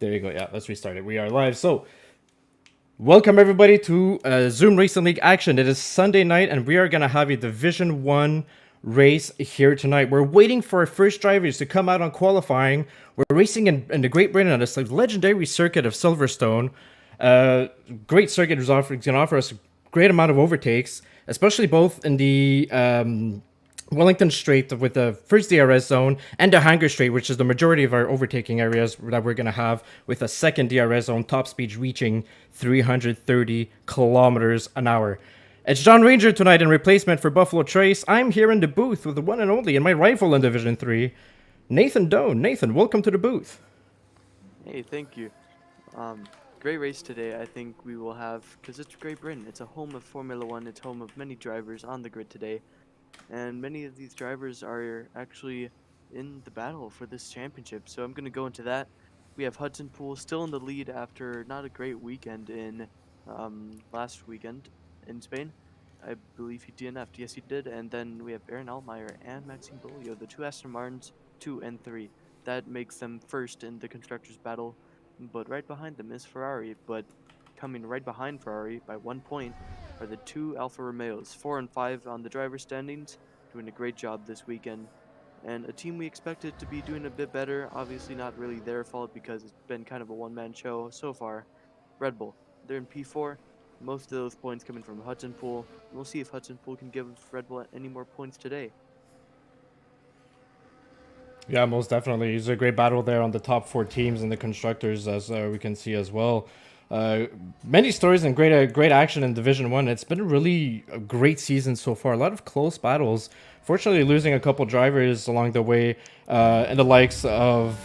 There you go. Yeah, let's restart it. We are live. So, welcome everybody to Zoom Racing League action. It is Sunday night, and we are gonna have a Division One race here tonight. We're waiting for our first drivers to come out on qualifying. We're racing in the Great Britain on this legendary circuit of Silverstone. Great circuit is gonna offer us a great amount of overtakes, especially both in the Wellington Strait with the first DRS zone and the Hanger Strait, which is the majority of our overtaking areas that we're going to have, with a second DRS zone, top speeds reaching 330 kilometers an hour. It's John Ranger tonight in replacement for Buffalo Trace. I'm here in the booth with the one and only and my rival in Division 3, Nathan Doan. Nathan, welcome to the booth. Hey, thank you. Um, Great race today. I think we will have, because it's Great Britain. It's a home of Formula One. It's home of many drivers on the grid today. And many of these drivers are actually in the battle for this championship. So I'm going to go into that. We have Hudson Poole still in the lead after not a great weekend in last weekend in Spain. I believe he DNF'd. Yes, he did. And then we have Aaron Altmaier and Maxime Bolio, the two Aston Martins, 2 and 3. That makes them first in the constructors' battle. But right behind them is Ferrari. But coming right behind Ferrari by 1 point are the two Alfa Romeos, 4 and 5 on the driver standings, doing a great job this weekend. And a team we expected to be doing a bit better, obviously not really their fault because it's been kind of a one-man show so far. Red Bull, they're in P4. Most of those points coming from Hudson Poole. We'll see if Hudson Poole can give Red Bull any more points today. Yeah, most definitely. It's a great battle there on the top four teams and the constructors, as we can see as well. Many stories and great action in Division One. It's been really a great season so far. A lot of close battles. Fortunately, losing a couple drivers along the way, and the likes of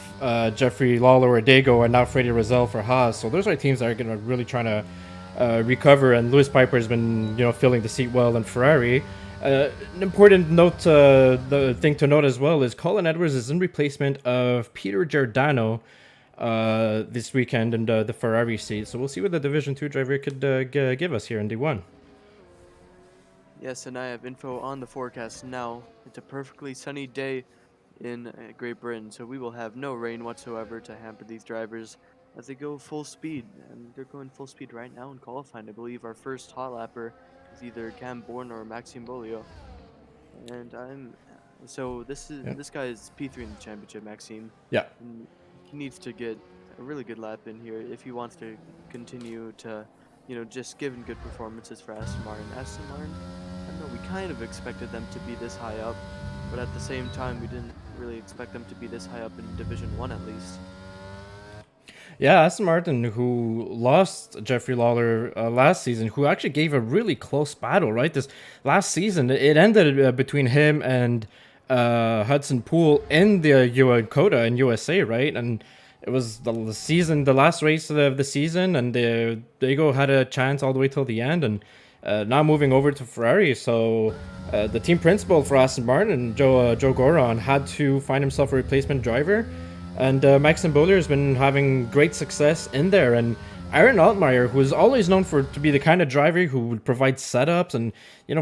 Jeffrey Lawler or Dago, and now Freddie Rozelle for Haas. So those are teams that are going to really trying to recover. And Lewis Piper has been, filling the seat well in Ferrari. An important note, the thing to note as well is Colin Edwards is in replacement of Peter Giordano this weekend in the Ferrari seat. So we'll see what the Division 2 driver could give us here in D1. Yes, and I have info on the forecast now. It's a perfectly sunny day in Great Britain, so we will have no rain whatsoever to hamper these drivers as they go full speed. And they're going full speed right now in qualifying. I believe our first hot lapper is either Cam Bourne or Maxime Bolio. And this guy is P3 in the championship, Maxime. Yeah. And he needs to get a really good lap in here if he wants to continue to, just giving good performances for Aston Martin. Aston Martin, I don't know, we kind of expected them to be this high up, but at the same time, we didn't really expect them to be this high up in Division 1 at least. Yeah, Aston Martin, who lost Jeffrey Lawler last season, who actually gave a really close battle, right? This last season, it ended between him and Hudson Poole in the Coda in USA, right? And it was the last race of the season, and Dago had a chance all the way till the end, and now moving over to Ferrari. So the team principal for Aston Martin, Joe Goron, had to find himself a replacement driver. And Maxime Bollier has been having great success in there. And Aaron Altmaier, who is always known to be the kind of driver who would provide setups and,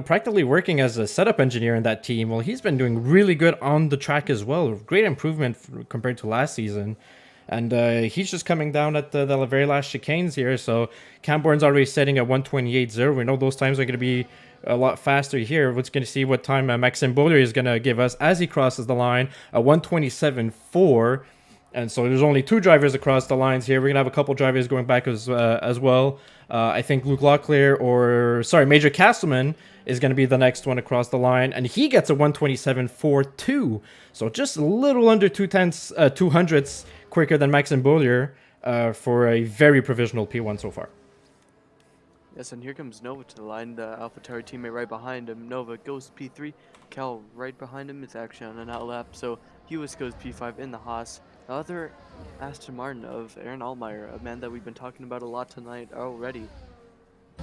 practically working as a setup engineer in that team, well, he's been doing really good on the track as well. Great improvement compared to last season. And he's just coming down at the very last chicanes here. So Cam Bourne's already setting at 128.0. We know those times are going to be a lot faster here. We're going to see what time Maxime Bollier is going to give us as he crosses the line, a 127.4. And so there's only two drivers across the lines here. We're going to have a couple drivers going back as well. I think Luke Locklear Major Castleman is going to be the next one across the line. And he gets a 127.42. So just a little under 200ths quicker than Maxime Bollier for a very provisional P1 so far. Yes, and here comes Nova to the line, the AlphaTauri teammate right behind him. Nova goes P3. Cal right behind him is actually on an outlap. So Hewis goes P5 in the Haas. The other Aston Martin of Aaron Altmaier, a man that we've been talking about a lot tonight already,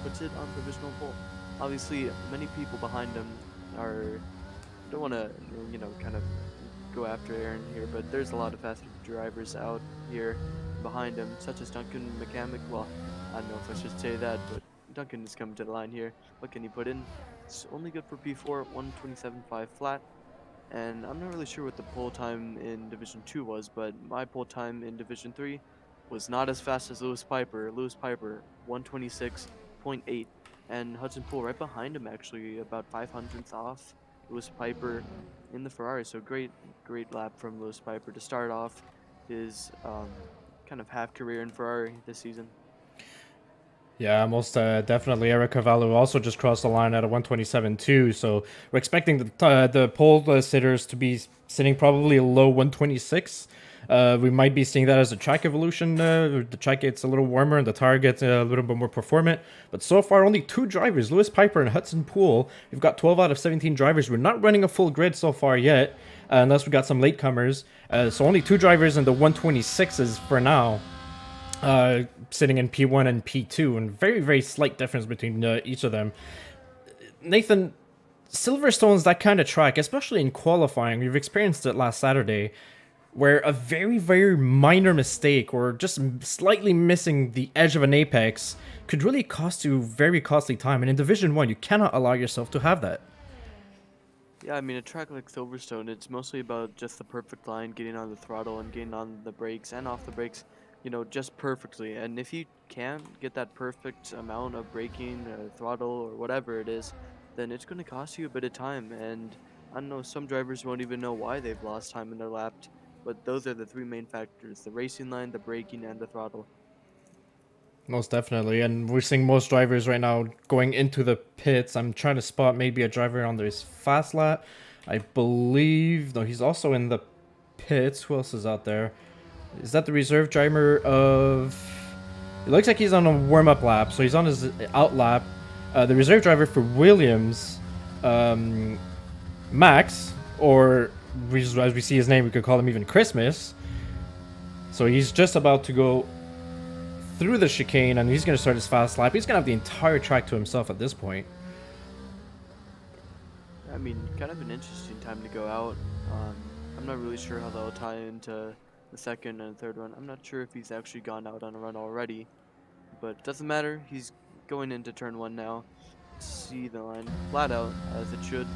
puts it on provisional pole. Obviously, many people behind him don't want to, kind of go after Aaron here, but there's a lot of fast drivers out here behind him, such as Duncan McCamick. Well, I don't know if I should say that, but Duncan is coming to the line here. What can he put in? It's only good for P4, 127.5 flat. And I'm not really sure what the pole time in Division 2 was, but my pole time in Division 3 was not as fast as Lewis Piper. Lewis Piper 126.8, and Hudson Poole right behind him, actually about 5 hundredths off Lewis Piper in the Ferrari. So great lap from Lewis Piper to start off his kind of half career in Ferrari this season. Yeah, most definitely. Eric Cavallo also just crossed the line at a 127 too. So we're expecting the pole sitters to be sitting probably a low 126. We might be seeing that as a track evolution. The track gets a little warmer and the tire gets a little bit more performant. But so far, only two drivers, Lewis Piper and Hudson Poole. We've got 12 out of 17 drivers. We're not running a full grid so far yet, unless we got some latecomers. So only two drivers in the 126s for now. Sitting in P1 and P2, and very slight difference between each of them. Nathan, Silverstone's that kind of track, especially in qualifying. We've experienced it last Saturday, where a very minor mistake or just slightly missing the edge of an apex could really cost you very costly time. And in Division 1, you cannot allow yourself to have that. Yeah, I mean, a track like Silverstone, it's mostly about just the perfect line, getting on the throttle and getting on the brakes and off the brakes, just perfectly. And if you can't get that perfect amount of braking, throttle, or whatever it is, then it's going to cost you a bit of time. And I don't know, some drivers won't even know why they've lost time in their lap, but those are the three main factors: the racing line, the braking, and the throttle. Most definitely, and we're seeing most drivers right now going into the pits. I'm trying to spot maybe a driver on this fast lap. I believe, no, he's also in the pits. Who else is out there? Is that the reserve driver of... It looks like he's on a warm-up lap, so he's on his out lap. The reserve driver for Williams, Max, or as we see his name, we could call him even Christmas. So he's just about to go through the chicane, and he's going to start his fast lap. He's going to have the entire track to himself at this point. I mean, kind of an interesting time to go out. I'm not really sure how that'll tie into the second and third run. I'm not sure if he's actually gone out on a run already, but it doesn't matter. He's going into turn one now. See the line flat out as it should.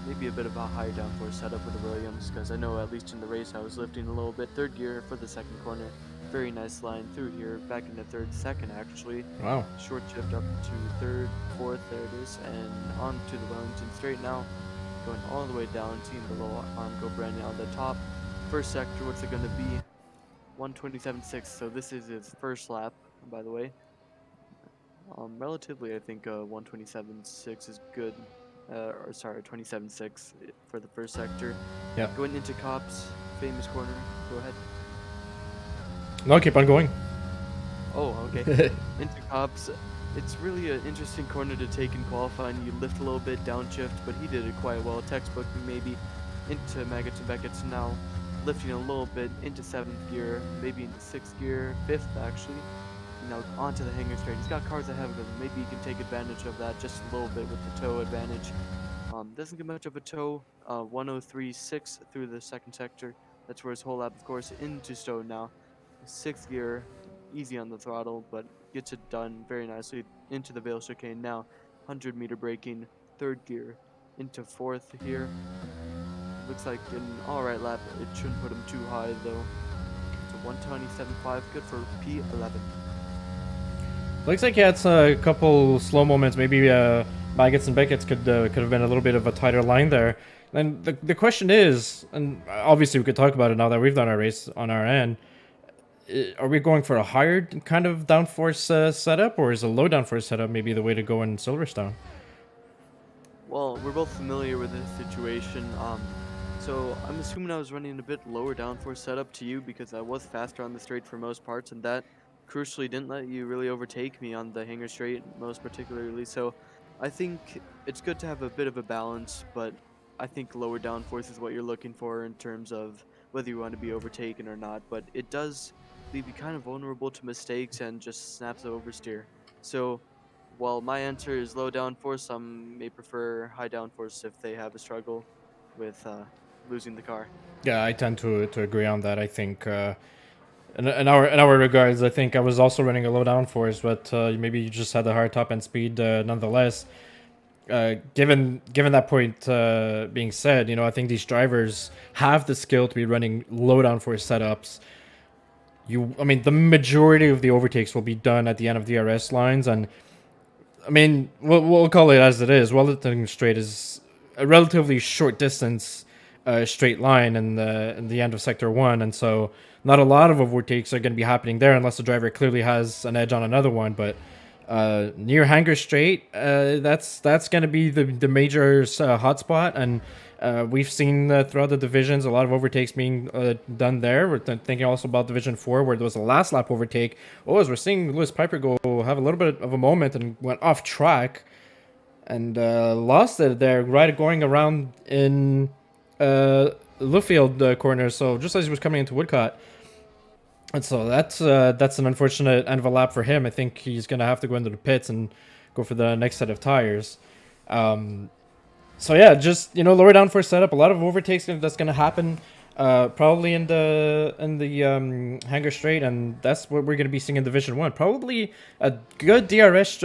Maybe a bit of a high downforce setup with the Williams, because I know at least in the race I was lifting a little bit. Third gear for the second corner. Very nice line through here, back into third, second actually. Wow. Short shift up to third, fourth, there it is, and on to the Wellington straight now. Going all the way down, seeing the low arm go brand new on the top. First sector, what's it going to be? 127.6, so this is his first lap, by the way. Relatively, I think 127.6 is good. Or sorry, 27.6 for the first sector. Yeah. Going into Cops, famous corner. Go ahead. No, keep on going. Oh, okay. Into Cops, it's really an interesting corner to take in qualifying. You lift a little bit, downshift, but he did it quite well. Textbook maybe into Maggots and Beckett's now. Lifting a little bit into 7th gear, maybe into 6th gear, 5th actually. Now onto the hanger straight. He's got cars ahead of him. Maybe he can take advantage of that just a little bit with the toe advantage. Doesn't get much of a toe. 103.6 through the second sector. That's where his whole lap, of course, into Stone now. 6th gear, easy on the throttle, but gets it done very nicely into the Vale chicane now. 100-meter braking, 3rd gear into 4th here. Looks like an alright lap. It shouldn't put him too high though. It's a 127.5, good for P11. Looks like he had a couple slow moments. Maybe Maggots and Beckett's could have been a little bit of a tighter line there. And the question is, and obviously we could talk about it now that we've done our race on our end, are we going for a higher kind of downforce setup, or is a low downforce setup maybe the way to go in Silverstone? Well, we're both familiar with this situation. So I'm assuming I was running a bit lower downforce setup to you because I was faster on the straight for most parts, and that crucially didn't let you really overtake me on the hanger straight, most particularly. So I think it's good to have a bit of a balance, but I think lower downforce is what you're looking for in terms of whether you want to be overtaken or not. But it does leave you kind of vulnerable to mistakes and just snaps the oversteer. So while my answer is low downforce, some may prefer high downforce if they have a struggle with losing the car. Yeah, I tend to agree on that. I think in our regards, I think I was also running a low downforce, but maybe you just had a higher top end speed nonetheless. Given that point being said, I think these drivers have the skill to be running low downforce setups. I mean, the majority of the overtakes will be done at the end of DRS lines, and I mean, we'll call it as it is. Wellington Straight is a relatively short distance straight line in the end of Sector 1, and so not a lot of overtakes are going to be happening there unless the driver clearly has an edge on another one. But near Hanger Straight, that's going to be the major hotspot, and we've seen throughout the divisions a lot of overtakes being done there. We're thinking also about Division 4, where there was a last lap overtake. Oh, as we're seeing Lewis Piper go have a little bit of a moment and went off track and lost it there, right going around in Luffield corner. So just as he was coming into Woodcott. And so that's an unfortunate end of a lap for him. I think he's going to have to go into the pits and go for the next set of tires. Um, so yeah, just lower down for setup. A lot of overtakes that's gonna happen, probably in the Hanger Straight, and that's what we're gonna be seeing in Division 1. Probably a good DRS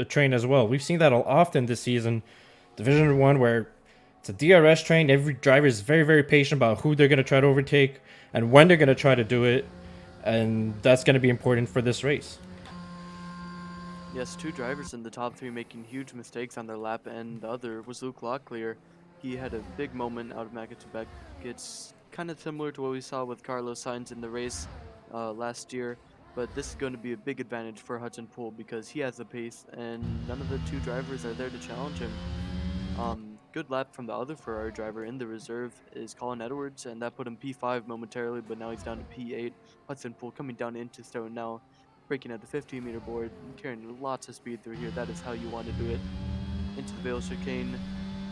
train as well. We've seen that often this season, Division 1, where it's a DRS train. Every driver is very very patient about who they're gonna try to overtake and when they're gonna try to do it, and that's gonna be important for this race. Yes, two drivers in the top three making huge mistakes on their lap, and the other was Luke Locklear. He had a big moment out of Magotubek. It's kind of similar to what we saw with Carlos Sainz in the race last year, but this is going to be a big advantage for Hudson Poole because he has the pace, and none of the two drivers are there to challenge him. Good lap from the other Ferrari driver in the reserve is Colin Edwards, and that put him P5 momentarily, but now he's down to P8. Hudson Poole coming down into Stone now, braking at the 15-meter board, carrying lots of speed through here. That is how you want to do it. Into the Vale chicane,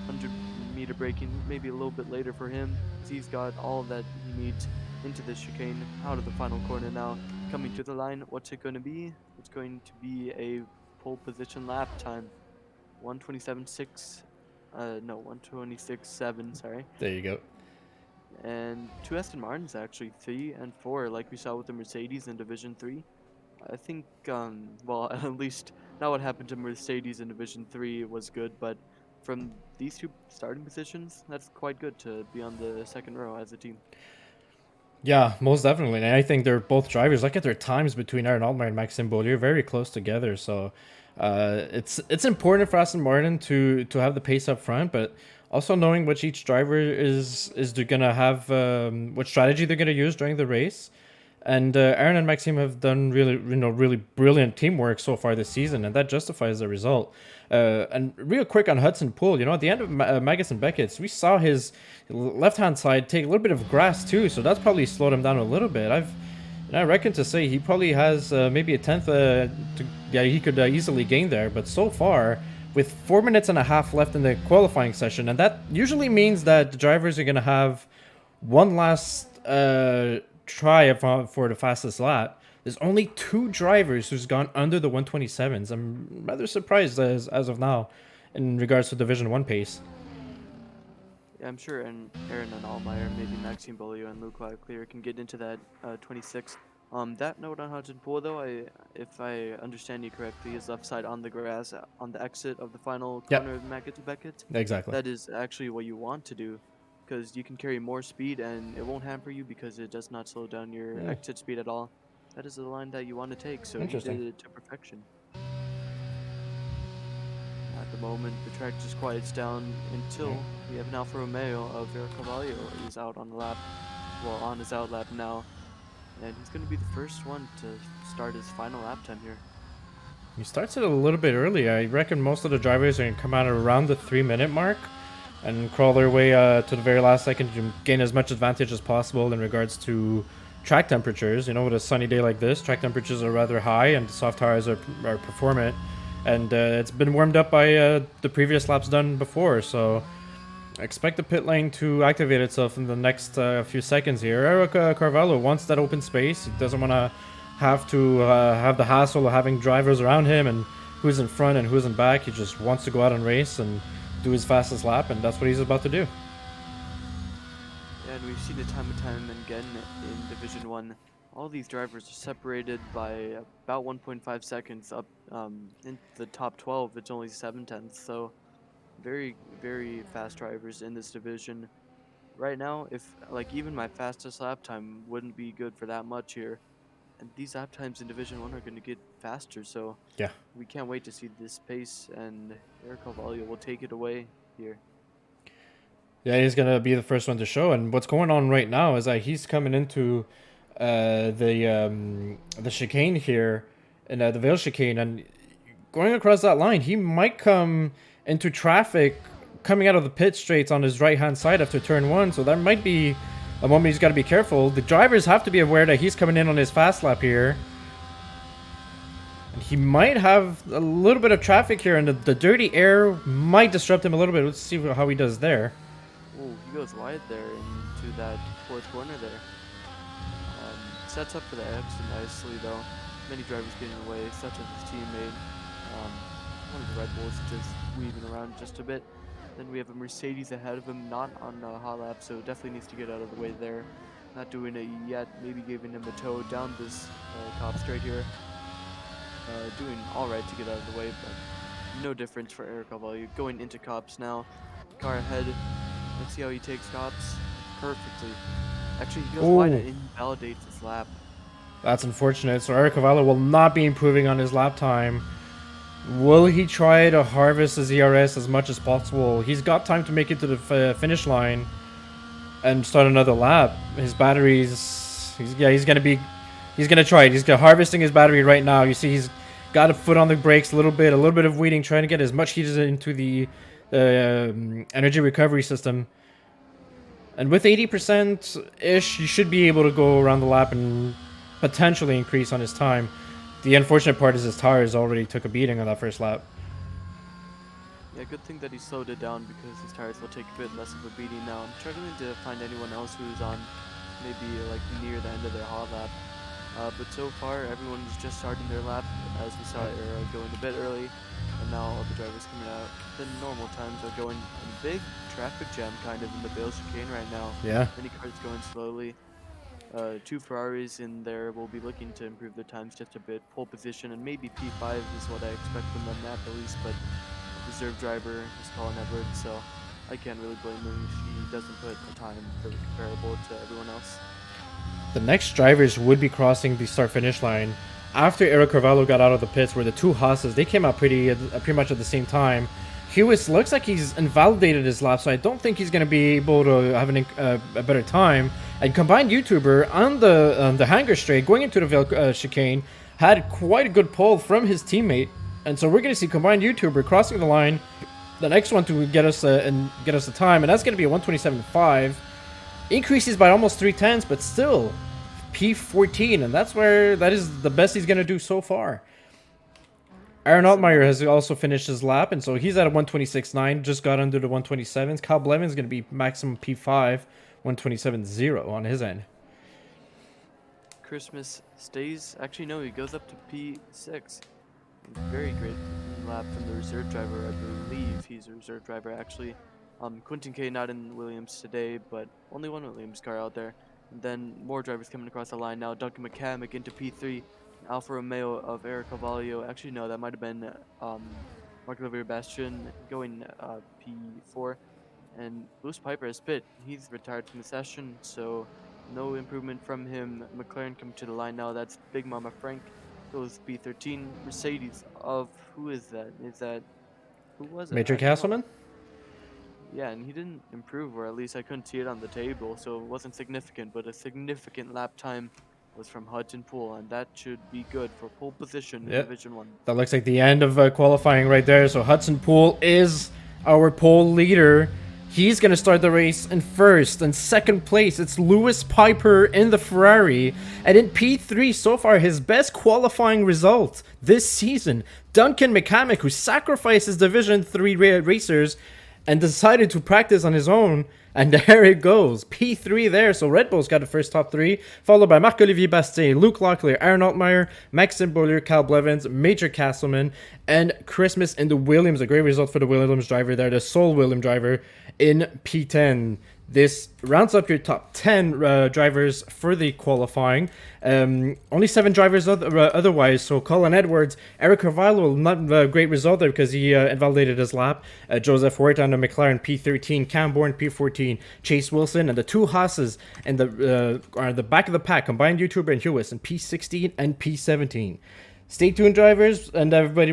100-meter braking, maybe a little bit later for him. He's got all that he needs into the chicane, out of the final corner now. Coming to the line, what's it going to be? It's going to be a pole position lap time. 127.6. No, 126.7, sorry. There you go. And two Aston Martins actually, 3 and 4, like we saw with the Mercedes in Division 3. I think, well, at least not what happened to Mercedes in Division 3 was good, but from these two starting positions, that's quite good to be on the second row as a team. Yeah, most definitely. And I think they're both drivers. Look at their times between Aaron Altmaier and Maxime Beaulieu, very close together. So it's important for Aston Martin to have the pace up front, but also knowing which each driver is they're gonna have, what strategy they're gonna use during the race. And Aaron and Maxime have done really brilliant teamwork so far this season, and that justifies the result. And real quick on Hudson Poole, at the end of Magus and Beckett's, we saw his left-hand side take a little bit of grass too, so that's probably slowed him down a little bit. I reckon to say he probably has maybe a tenth. He could easily gain there, but so far, with 4 minutes and a half left in the qualifying session, and that usually means that the drivers are gonna have one last try for the fastest lap. There's only 2 drivers who's gone under the 127s. I'm rather surprised as of now in regards to Division 1 pace. Yeah, I'm sure and Aaron and Altmaier, maybe Maxime Beaulieu and Luke Locklear can get into that 26. That note on Hudson Poole, though, if I understand you correctly, his left side on the grass on the exit of the final corner of Maggot to Beckett. Exactly. That is actually what you want to do, because you can carry more speed and it won't hamper you because it does not slow down your exit speed at all. That is the line that you want to take, so he did it to perfection. At the moment, the track just quiets down until we have an Alfa Romeo of Vera Carvalho is out on the lap, well, on his out lap now, and he's going to be the first one to start his final lap time here. He starts it a little bit early. I reckon most of the drivers are going to come out around the 3-minute mark and crawl their way to the very last second to gain as much advantage as possible in regards to track temperatures. With a sunny day like this, track temperatures are rather high and soft tires are performant. And it's been warmed up by the previous laps done before, so expect the pit lane to activate itself in the next few seconds here. Eric Carvalho wants that open space. He doesn't want to have the hassle of having drivers around him and who's in front and who's in back. He just wants to go out and race and do his fastest lap, and that's what he's about to do. Yeah, and we've seen it time and time again in Division 1. All these drivers are separated by about 1.5 seconds up in the top 12. It's only 7/10, so very, very fast drivers in this division. Right now, if even my fastest lap time wouldn't be good for that much here. and these lap times in Division 1 are going to get faster, so Yeah. we can't wait to see this pace, and Eric Carvalho will take it away here. Yeah, he's gonna be the first one to show. And what's going on right now is that he's coming into the chicane here, and the Vale chicane, and going across that line, he might come into traffic coming out of the pit straights on his right hand side after turn 1. So that might be a moment he's got to be careful. The drivers have to be aware that he's coming in on his fast lap here. And he might have a little bit of traffic here, and the dirty air might disrupt him a little bit. Let's see how he does there. Oh, he goes wide there into that fourth corner there. Sets up for the exit nicely though. Many drivers getting away, such as his teammate. One of the Red Bulls just weaving around just a bit. Then we have a Mercedes ahead of him, not on a hot lap, so definitely needs to get out of the way there. Not doing it yet, maybe giving him a tow down this top straight here. Doing alright to get out of the way, but no difference for Eric Carvalho. Going into Cops now. Car ahead. Let's see how he takes Cops perfectly. Actually, he goes wide and invalidates his lap. That's unfortunate. So Eric Carvalho will not be improving on his lap time. Will he try to harvest his ERS as much as possible? He's got time to make it to the finish line and start another lap. His batteries, he's gonna try it. He's harvesting his battery right now. You see, he's got a foot on the brakes a little bit of weeding, trying to get as much heat into the energy recovery system. And with 80%-ish, you should be able to go around the lap and potentially increase on his time. The unfortunate part is his tires already took a beating on that first lap. Yeah, good thing that he slowed it down because his tires will take a bit less of a beating now. I'm struggling to find anyone else who's on maybe like near the end of their hot lap. But so far, everyone's just starting their lap, as we saw Era going a bit early, and now all the drivers coming out. The normal times are going in a big traffic jam kind of in the Vale chicane right now. Yeah. Many cars going slowly. 2 Ferraris in there will be looking to improve their times just a bit. Pole position and maybe P5 is what I expect from them at least, but reserve driver is Colin Edwards, so I can't really blame him if he doesn't put a time really comparable to everyone else. The next drivers would be crossing the start-finish line after Eric Carvalho got out of the pits, where the two Haas's, they came out pretty much at the same time. Hewis looks like he's invalidated his lap, so I don't think he's going to be able to have a better time. And combined YouTuber on the hangar straight going into the Vale chicane had quite a good pull from his teammate, and so we're going to see combined YouTuber crossing the line. The next one to get us the time, and that's going to be a 127.5. Increases by almost 3/10, but still P14, and that is the best he's going to do so far. Aaron Altmaier has also finished his lap, and so he's at a 126.9, just got under the 127s. Kyle Blevins is going to be maximum P5, 127.0 on his end. Christmas stays, actually no, he goes up to P6. Very great lap from the reserve driver, I believe he's a reserve driver actually. Quentin K not in Williams today, but only one Williams car out there. And then more drivers coming across the line now. Duncan McCamick into P3. Alfa Romeo of Eric Carvalho. Actually, no, that might have been Marc-Olivier Bastian going P4. And Bruce Piper has pit. He's retired from the session, so no improvement from him. McLaren coming to the line now. That's Big Mama Frank. Goes P13. Mercedes of, who is that? Who was it? Major Castleman? Yeah, and he didn't improve, or at least I couldn't see it on the table, so it wasn't significant, but a significant lap time was from Hudson Poole, and that should be good for pole position in Division 1. That looks like the end of qualifying right there, so Hudson Poole is our pole leader. He's going to start the race in first. And second place, it's Lewis Piper in the Ferrari. And in P3, so far, his best qualifying result this season. Duncan McCamick, who sacrificed his Division 3 racers and decided to practice on his own. And there it goes. P3 there. So Red Bull's got the first top 3, followed by Marc-Olivier Bastien, Luke Locklear, Aaron Altmaier, Maxime Beaulieu, Kyle Blevins, Major Castleman, and Christmas in the Williams. A great result for the Williams driver there, the sole Williams driver in P10. This rounds up your top 10 drivers for the qualifying. Only 7 drivers otherwise. So Colin Edwards, Eric Carvalho, not a great result there because he invalidated his lap. Joseph Huerta on the McLaren P13, Cam Bourne P14, Chase Wilson, and the 2 Haas's and the back of the pack, combined YouTuber and Hewis in P16 and P17. Stay tuned, drivers, and everybody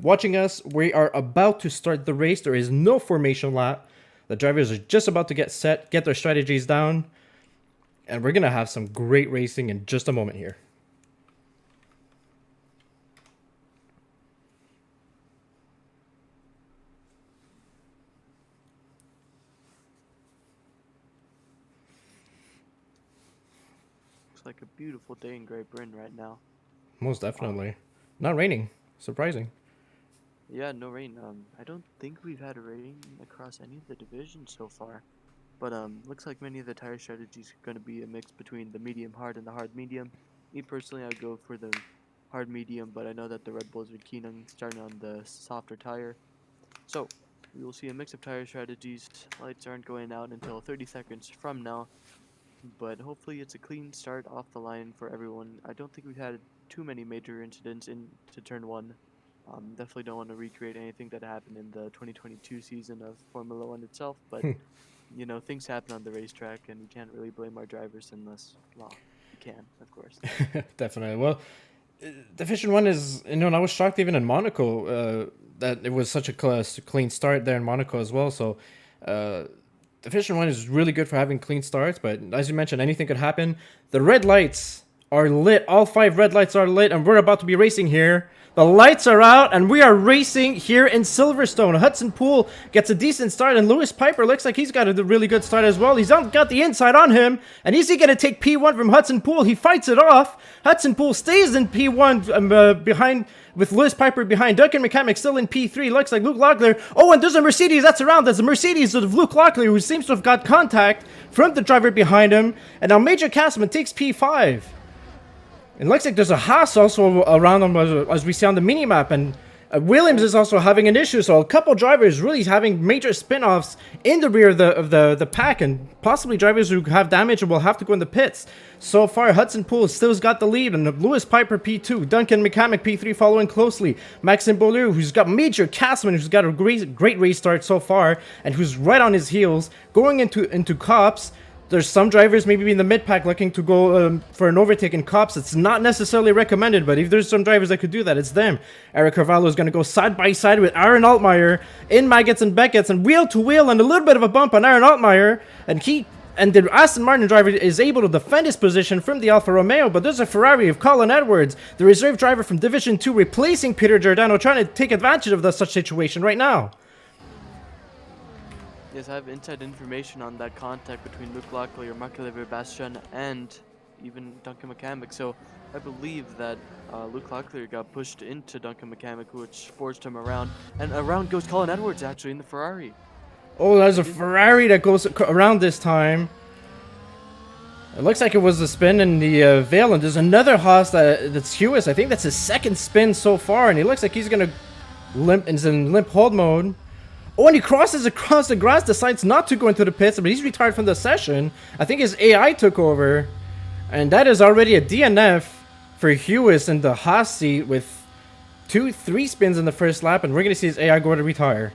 watching us. We are about to start the race. There is no formation lap. The drivers are just about to get set, get their strategies down, and we're going to have some great racing in just a moment here. Looks like a beautiful day in Great Britain right now. Most definitely. Not raining. Surprising. Yeah, no rain. I don't think we've had rain across any of the divisions so far. But looks like many of the tire strategies are going to be a mix between the medium hard and the hard medium. Me personally, I'd go for the hard medium, but I know that the Red Bulls are keen on starting on the softer tire. So we will see a mix of tire strategies. Lights aren't going out until 30 seconds from now, but hopefully it's a clean start off the line for everyone. I don't think we've had too many major incidents into turn 1. Definitely don't want to recreate anything that happened in the 2022 season of Formula 1 itself, but you know, things happen on the racetrack, and we can't really blame our drivers unless, well, we can, of course. Definitely. Well, Division 1 is, you know, and I was shocked even in Monaco that it was such a clean start there in Monaco as well. So, Division 1 is really good for having clean starts, but as you mentioned, anything could happen. The red lights are lit. All 5 red lights are lit, and we're about to be racing here. The lights are out, and we are racing here in Silverstone. Hudson Poole gets a decent start, and Lewis Piper looks like he's got a really good start as well. He's got the inside on him, and is he going to take P1 from Hudson Poole? He fights it off. Hudson Poole stays in P1 behind, with Lewis Piper behind. Duncan McCamick still in P3. Looks like Luke Locklear. Oh, and there's a Mercedes that's around. There's a Mercedes of Luke Locklear, who seems to have got contact from the driver behind him. And now Major Castleman takes P5. It looks like there's a Haas also around them as we see on the minimap, and Williams is also having an issue. So a couple drivers really having major spin-offs in the rear of the pack, and possibly drivers who have damage and will have to go in the pits. So far, Hudson Poole still's got the lead, and Lewis Piper P2, Duncan McCamick P3 following closely. Maxime Beaulieu, who's got Major Castleman, who's got a great race start so far, and who's right on his heels, going into Cops. There's some drivers maybe in the mid-pack looking to go for an overtake in Cops. It's not necessarily recommended, but if there's some drivers that could do that, it's them. Eric Carvalho is going to go side-by-side with Aaron Altmaier in Maggots and Beckett's, and wheel-to-wheel, and a little bit of a bump on Aaron Altmaier, and the Aston Martin driver is able to defend his position from the Alfa Romeo, but there's a Ferrari of Colin Edwards, the reserve driver from Division 2, replacing Peter Giordano, trying to take advantage of such situation right now. Yes, I have inside information on that contact between Luke Locklear, Marc-Olivier Bastian, and even Duncan McCamick. So I believe that Luke Locklear got pushed into Duncan McCamick, which forced him around. And around goes Colin Edwards, actually, in the Ferrari. Oh, there's a Ferrari that goes around this time. It looks like it was a spin in the Vale, and there's another Haas that's Hewis. I think that's his second spin so far, and he looks like he's going to limp in limp hold mode. Oh, and he crosses across the grass, decides not to go into the pits, but he's retired from the session. I think his AI took over. And that is already a DNF for Hewis in the Haas seat with 3 spins in the first lap, and we're going to see his AI go to retire.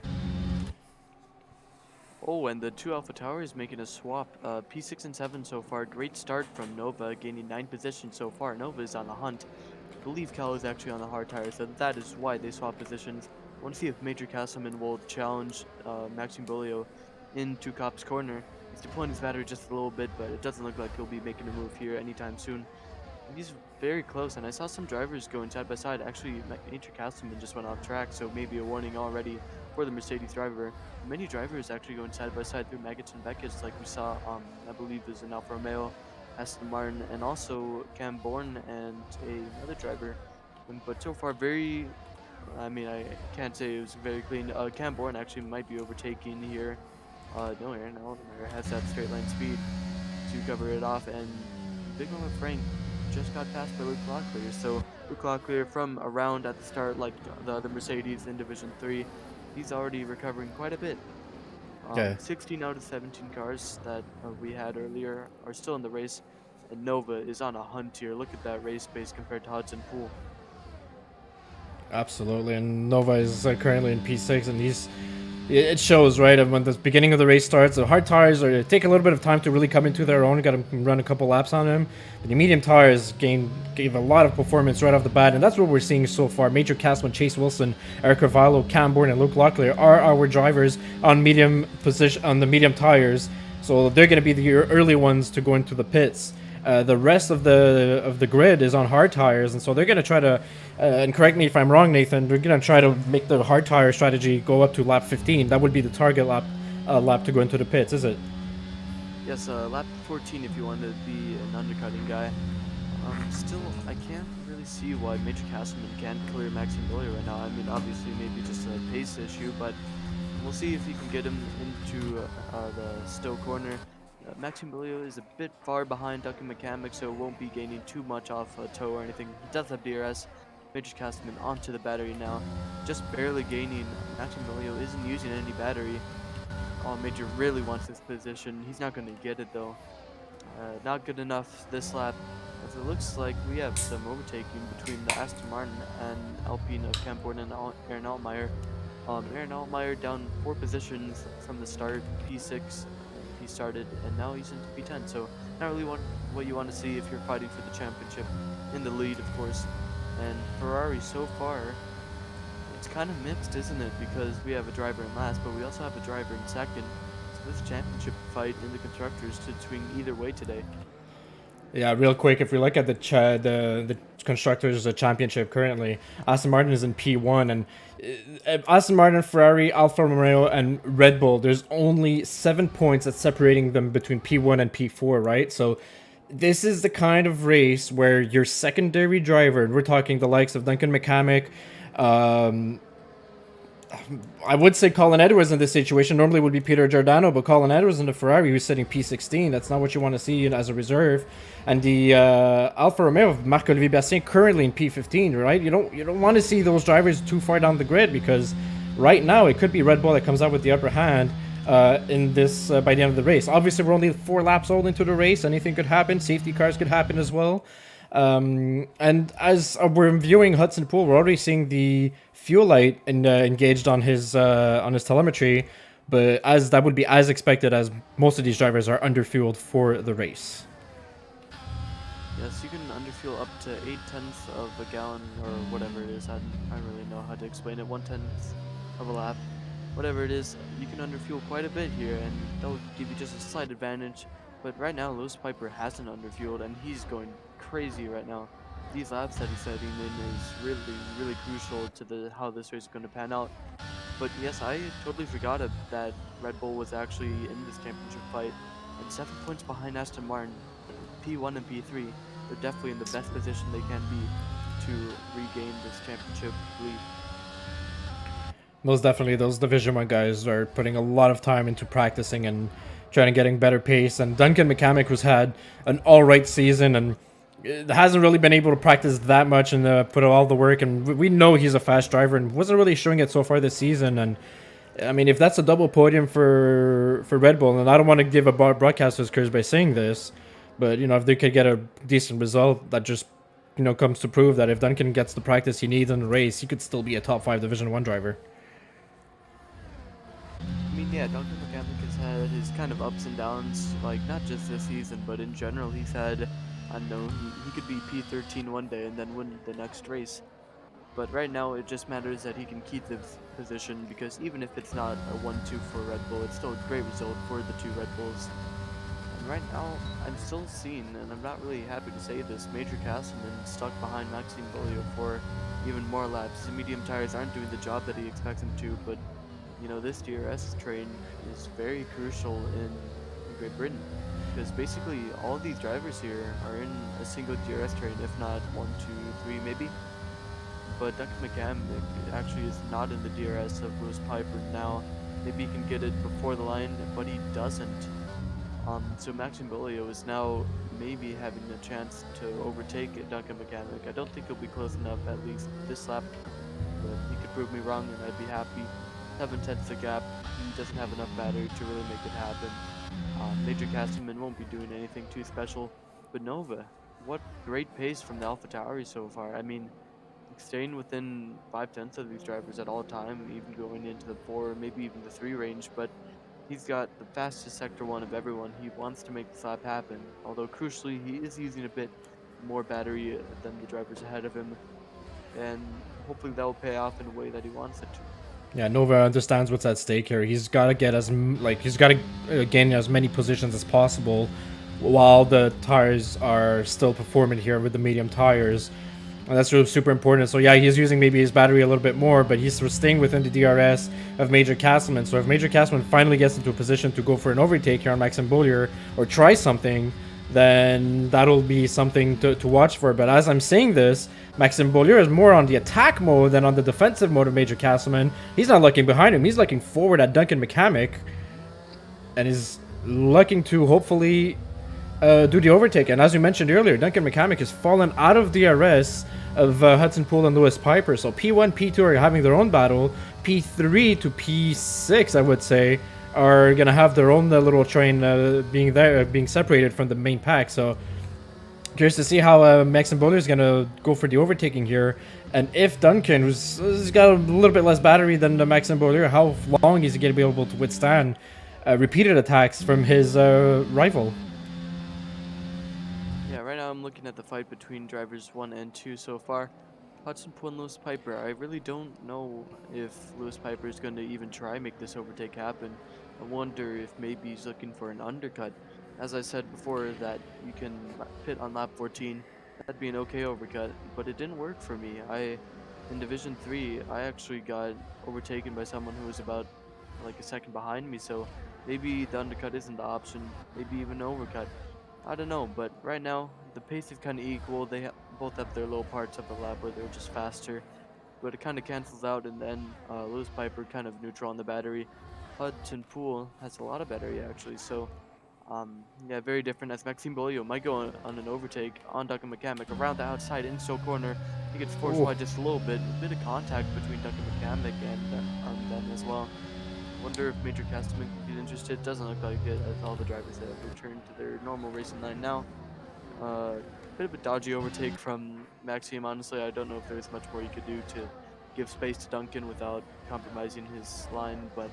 Oh, and the 2 Alpha Towers making a swap. P6 and 7 so far. Great start from Nova, gaining 9 positions so far. Nova is on the hunt. I believe Cal is actually on the hard tire, so that is why they swap positions. I want to see if Major Castleman will challenge Maxime Beaulieu into Cop's corner. He's deploying his battery just a little bit, but it doesn't look like he'll be making a move here anytime soon. He's very close, and I saw some drivers going side by side. Actually, Major Castleman just went off track, so maybe a warning already for the Mercedes driver. Many drivers actually going side by side through Maggots and Beckett's, like we saw, I believe there's an Alfa Romeo, Aston Martin, and also Cam Bourne and another driver. But so far, I can't say it was very clean. Cam Bourne actually might be overtaking here. No, Aaron Altmaier has that straight line speed to cover it off, and Big Mama Frank just got passed by Luke Locklear. So Luke Locklear from around at the start, like the other Mercedes in Division 3, he's already recovering quite a bit. Okay. 16 out of 17 cars that we had earlier are still in the race, and Nova is on a hunt here. Look at that race pace compared to Hudson Pool. Absolutely, and Nova is currently in P6, and it shows, right? When the beginning of the race starts, the hard tires take a little bit of time to really come into their own. Got to run a couple laps on them. But the medium tires gave a lot of performance right off the bat, and that's what we're seeing so far. Major Castleman, Chase Wilson, Eric Carvalho, Cam Bourne, and Luke Locklear are our drivers on the medium tires. So they're going to be the early ones to go into the pits. The rest of the grid is on hard tires, and so they're going to try to. And correct me if I'm wrong, Nathan. They're going to try to make the hard tire strategy go up to lap 15. That would be the target lap to go into the pits, is it? Yes, lap 14 if you want to be an undercutting guy. Still, I can't really see why Major Castleman can't clear Maxime Billier right now. I mean, obviously, maybe just a pace issue, but we'll see if he can get him into the Stowe corner. Maxime Billier is a bit far behind Duncan McCamick, so won't be gaining too much off a toe or anything. He does have DRS. Major Castleman onto the battery now, just barely gaining. Maxime Billier isn't using any battery. Oh, Major really wants this position. He's not going to get it though. Not good enough this lap, as it looks like we have some overtaking between the Aston Martin and Alpine of Cam Bourne and Aaron Altmaier. Aaron Altmaier down 4 positions from the start, P6 he started, and now he's into P10, so not really what you want to see if you're fighting for the championship. In the lead, of course. And Ferrari so far, it's kind of mixed, isn't it? Because we have a driver in last, but we also have a driver in second. So this championship fight in the constructors could swing either way today. Yeah, real quick, if we look at the constructors championship currently, Aston Martin is in P1, and Aston Martin, Ferrari, Alfa Romeo, and Red Bull. There's only 7 points that's separating them between P1 and P4, right? So this is the kind of race where your secondary driver, and we're talking the likes of Duncan McCamick, I would say Colin Edwards in this situation normally would be Peter Giordano, but Colin Edwards in the Ferrari who's sitting P16. That's not what you want to see as a reserve. And the Alfa Romeo of Marc-Olivier Bastien currently in P15, right? You don't want to see those drivers too far down the grid, because right now it could be Red Bull that comes out with the upper hand in this by the end of the race. Obviously, we're only 4 laps old into the race. Anything could happen. Safety cars could happen as well. And as we're viewing Hudson Pool, we're already seeing the fuel light engaged on his telemetry, but as that would be as expected, as most of these drivers are underfueled for the race. Yes, you can underfuel up to 8/10 of a gallon or whatever it is. I don't really know how to explain it. 1/10 of a lap, whatever it is. You can underfuel quite a bit here, and that will give you just a slight advantage. But right now, Lewis Piper hasn't underfueled, and he's going crazy right now. These laps that he's setting in is really, really crucial to how this race is going to pan out. But yes, I totally forgot that Red Bull was actually in this championship fight, and 7 points behind Aston Martin, P1 and P3. They're definitely in the best position they can be to regain this championship lead. Most definitely, those Division 1 guys are putting a lot of time into practicing and trying to getting better pace. And Duncan McCamick, who's had an all-right season and hasn't really been able to practice that much and put all the work. And we know he's a fast driver and wasn't really showing it so far this season. And I mean, if that's a double podium for Red Bull, and I don't want to give a broadcaster's curse by saying this, but if they could get a decent result, that just comes to prove that if Duncan gets the practice he needs in the race, he could still be a top 5 Division 1 driver. I mean, yeah, Duncan McCamick has had his kind of ups and downs, like not just this season, but in general, he's had, I don't know, he could be P13 one day and then win the next race. But right now, it just matters that he can keep this position, because even if it's not a 1-2 for Red Bull, it's still a great result for the 2 Red Bulls. And right now, I'm still seeing, and I'm not really happy to say this, Major Castleman stuck behind Maxime Billier for even more laps. The medium tires aren't doing the job that he expects them to, but this DRS train is very crucial in Great Britain, because basically all of these drivers here are in a single DRS train, if not 1, 2, 3 maybe. But Duncan McCamick actually is not in the DRS of Lewis Piper now. Maybe he can get it before the line, but he doesn't. So Maxime Billier is now maybe having a chance to overtake Duncan McCamick. I don't think he'll be close enough, at least this lap, but he could prove me wrong and I'd be happy. 7/10 the gap. He doesn't have enough battery to really make it happen. Major Castleman won't be doing anything too special, but Nova, what great pace from the AlphaTauri so far. I mean, staying within 5/10 of these drivers at all time, even going into the 4, maybe even the 3 range, but he's got the fastest Sector 1 of everyone. He wants to make this lap happen, although crucially, he is using a bit more battery than the drivers ahead of him, and hopefully that will pay off in a way that he wants it to. Yeah, Nova understands what's at stake here. He's got to get he's got to gain as many positions as possible while the tires are still performing here with the medium tires. And that's really super important. So yeah, he's using maybe his battery a little bit more, but he's staying within the DRS of Major Castleman. So if Major Castleman finally gets into a position to go for an overtake here on Maxime Beaulieu or try something, then that'll be something to watch for. But as I'm saying this, Maxime Beaulieu is more on the attack mode than on the defensive mode of Major Castleman. He's not looking behind him. He's looking forward at Duncan McCamick and is looking to hopefully do the overtake. And as you mentioned earlier, Duncan McCamick has fallen out of DRS of Hudson Poole and Lewis Piper. So P1, P2 are having their own battle. P3 to P6, I would say, are gonna have their own little train being separated from the main pack. So curious to see how Maxime Beaulieu is gonna go for the overtaking here, and if Duncan, who's got a little bit less battery than the Maxime Beaulieu, how long is he gonna be able to withstand repeated attacks from his rival? Yeah, right now I'm looking at the fight between drivers 1 and 2 so far. Hudson Poole and Lewis Piper. I really don't know if Lewis Piper is going to even try make this overtake happen. I wonder if maybe he's looking for an undercut. As I said before, that you can pit on lap 14. That'd be an okay overcut, but it didn't work for me. In Division 3, I actually got overtaken by someone who was about like a second behind me, so maybe the undercut isn't the option, maybe even an overcut. I don't know, but right now the pace is kind of equal. They both have their low parts of the lap where they're just faster, but it kind of cancels out, and then Lewis Piper kind of neutral on the battery. Hudson Poole has a lot of battery actually, so yeah, very different, as Maxime Beaulieu might go on an overtake on Duncan McCamick around the outside in-stow corner. He gets forced wide just a bit of contact between Duncan McCamick and them as well. Wonder if Major Castleman could get interested. Doesn't look like it, as all the drivers have returned to their normal racing line now. Bit of a dodgy overtake from Maxime, honestly. I don't know if there's much more he could do to give space to Duncan without compromising his line, but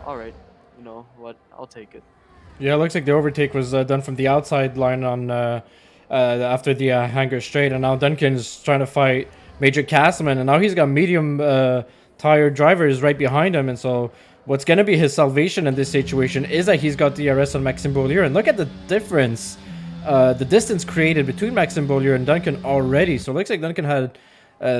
alright, you know what, I'll take it. Yeah, it looks like the overtake was done from the outside line on after the hangar straight, and now Duncan's trying to fight Major Castleman, and now he's got medium tired drivers right behind him, and so what's going to be his salvation in this situation is that he's got DRS on Maxime Beaulieu, and look at the difference, the distance created between Maxime Beaulieu and Duncan already. So it looks like Duncan had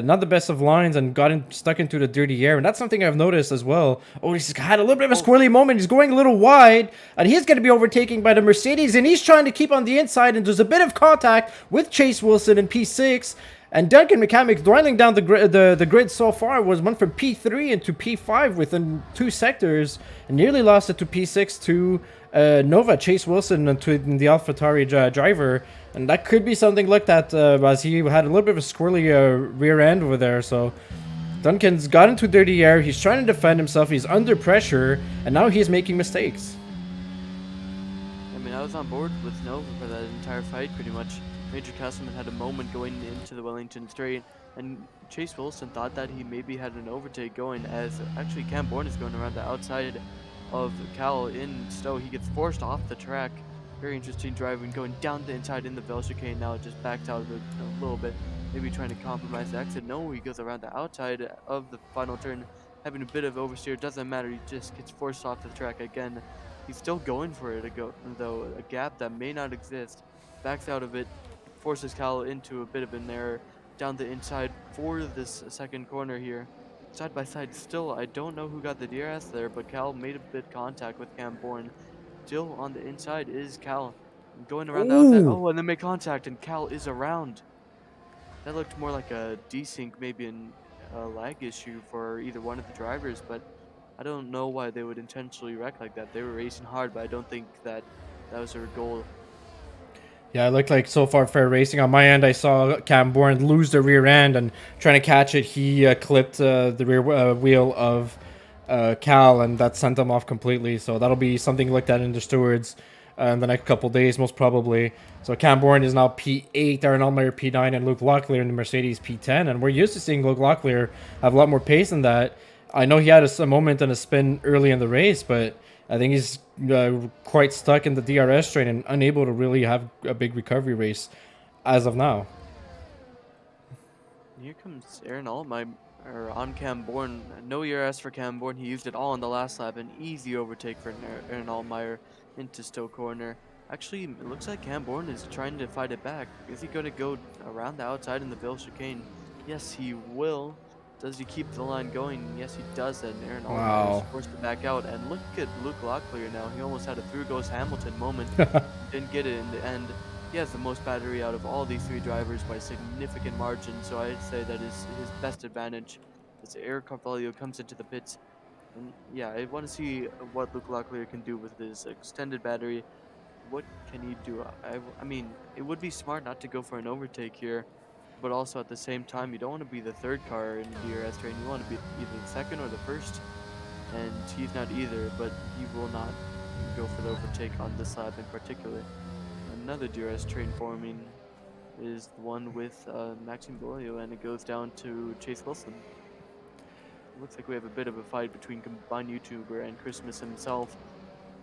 not the best of lines and stuck into the dirty air, and that's something I've noticed as well. Oh, he's had a little bit of a squirrely moment. He's going a little wide, and he's going to be overtaken by the Mercedes, and he's trying to keep on the inside, and there's a bit of contact with Chase Wilson in P6. And Duncan McCamick dwindling down the grid so far was went from P3 into P5 within 2 sectors, and nearly lost it to P6 to Nova, Chase Wilson, and to the AlphaTauri driver. And that could be something looked at as he had a little bit of a squirrely rear end over there. So Duncan's got into dirty air. He's trying to defend himself. He's under pressure, and now he's making mistakes. I mean, I was on board with Nova for that entire fight, pretty much. Major Castleman had a moment going into the Wellington Straight, and Chase Wilson thought that he maybe had an overtake going, as actually Cam Bourne is going around the outside of Cal in Stowe. He gets forced off the track. Very interesting driving, going down the inside in the Bell chicane. Now it just backed out of it a little bit, maybe trying to compromise the exit. No, he goes around the outside of the final turn, having a bit of oversteer. Doesn't matter, he just gets forced off the track again. He's still going for it, though, a gap that may not exist. Backs out of it, forces Cal into a bit of an error down the inside for this second corner here. Side by side still, I don't know who got the DRS there, but Cal made a bit contact with Cam Bourne. Still on the inside is Cal, going around the outside. Oh, and then make contact, and Cal is around. That looked more like a desync, maybe a lag issue for either one of the drivers, but I don't know why they would intentionally wreck like that. They were racing hard, but I don't think that was their goal. Yeah, it looked like so far fair racing. On my end, I saw Cam Bourne lose the rear end, and trying to catch it, he clipped the rear wheel of Cal, and that sent them off completely. So that'll be something looked at in the stewards in the next couple days, most probably. So Cam Bourne is now P8, Aaron Allmeyer P9, and Luke Locklear in the Mercedes P10. And we're used to seeing Luke Locklear have a lot more pace than that. I know he had a moment and a spin early in the race, but I think he's quite stuck in the DRS train and unable to really have a big recovery race as of now. Here comes Aaron Allmeyer on Cam Bourne. No ERS for Cam Bourne. He used it all in the last lap. An easy overtake for Aaron Allmeyer into Stowe Corner. Actually, it looks like Cam Bourne is trying to fight it back. Is he going to go around the outside in the Ville chicane? Yes, he will. Does he keep the line going? Yes, he does. And Aaron Allmeyer is forced to back out. And look at Luke Locklear now. He almost had a through goes Hamilton moment. Didn't get it in the end. He has the most battery out of all these three drivers by a significant margin, so I'd say that is his best advantage as Eric Carvalho comes into the pits. And yeah, I want to see what Luke Locklear can do with his extended battery. What can he do? I mean, it would be smart not to go for an overtake here, but also at the same time, you don't want to be the third car in the DRS train. You want to be either the second or the first, and he's not either, but he will not go for the overtake on this lap in particular. Another DRS train forming is the one with Maxime Beaulieu, and it goes down to Chase Wilson. Looks like we have a bit of a fight between Combined YouTuber and Christmas himself.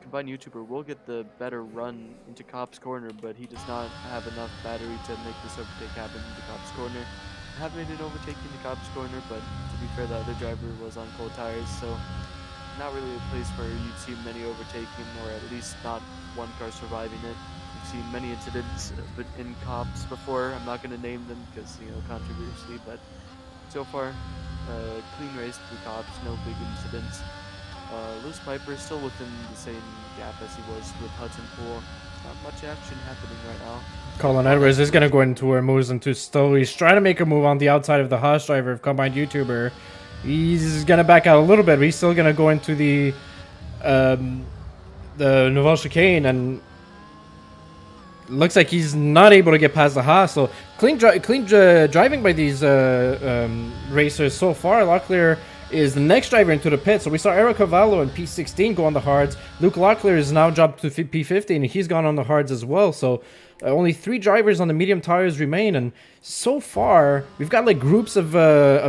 Combined YouTuber will get the better run into Cobb's Corner, but he does not have enough battery to make this overtake happen into Cobb's Corner. I have made an overtake into Cobb's Corner, but to be fair, the other driver was on cold tires, so not really a place where you'd see many overtaking, or at least not one car surviving it. Seen many incidents in Cobbs before. I'm not going to name them because, you know, controversy, but so far, clean race through Cobbs, no big incidents. Lewis Piper is still within the same gap as he was with Hudson Poole. Not much action happening right now. Colin Edwards is going to go into where moves into Stowe. He's trying to make a move on the outside of the Haas driver of Combined YouTuber. He's going to back out a little bit, but he's still going to go into the Nouvelle Chicane, and looks like he's not able to get past the Haas. So clean driving by these racers so far. Locklear is the next driver into the pit. So we saw Eric Cavallo in P16 go on the hards. Luke Locklear is now dropped to P15, and he's gone on the hards as well. So only 3 drivers on the medium tires remain, and so far we've got like groups of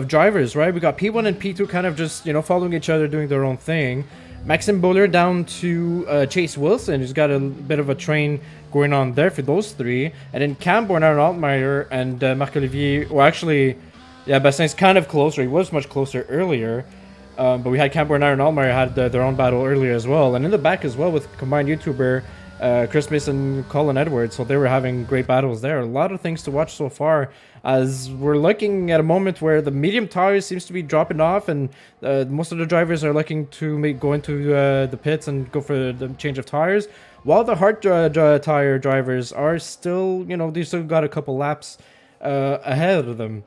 drivers, right? We got P1 and P2 kind of just, you know, following each other, doing their own thing. Maxime Beaulieu down to Chase Wilson, who's got a bit of a train going on there for those 3. And then Cam Bourne, Aaron Altmaier, and Marc-Olivier, well, actually, yeah, Bassin's kind of closer. He was much closer earlier. But we had Cam Bourne and Aaron Altmaier had their own battle earlier as well. And in the back as well with Combined YouTuber, Christmas and Colin Edwards. So they were having great battles there. A lot of things to watch so far, as we're looking at a moment where the medium tires seems to be dropping off, and most of the drivers are looking to go into the pits and go for the change of tires, while the hard tire drivers are still, you know, they still got a couple laps ahead of them.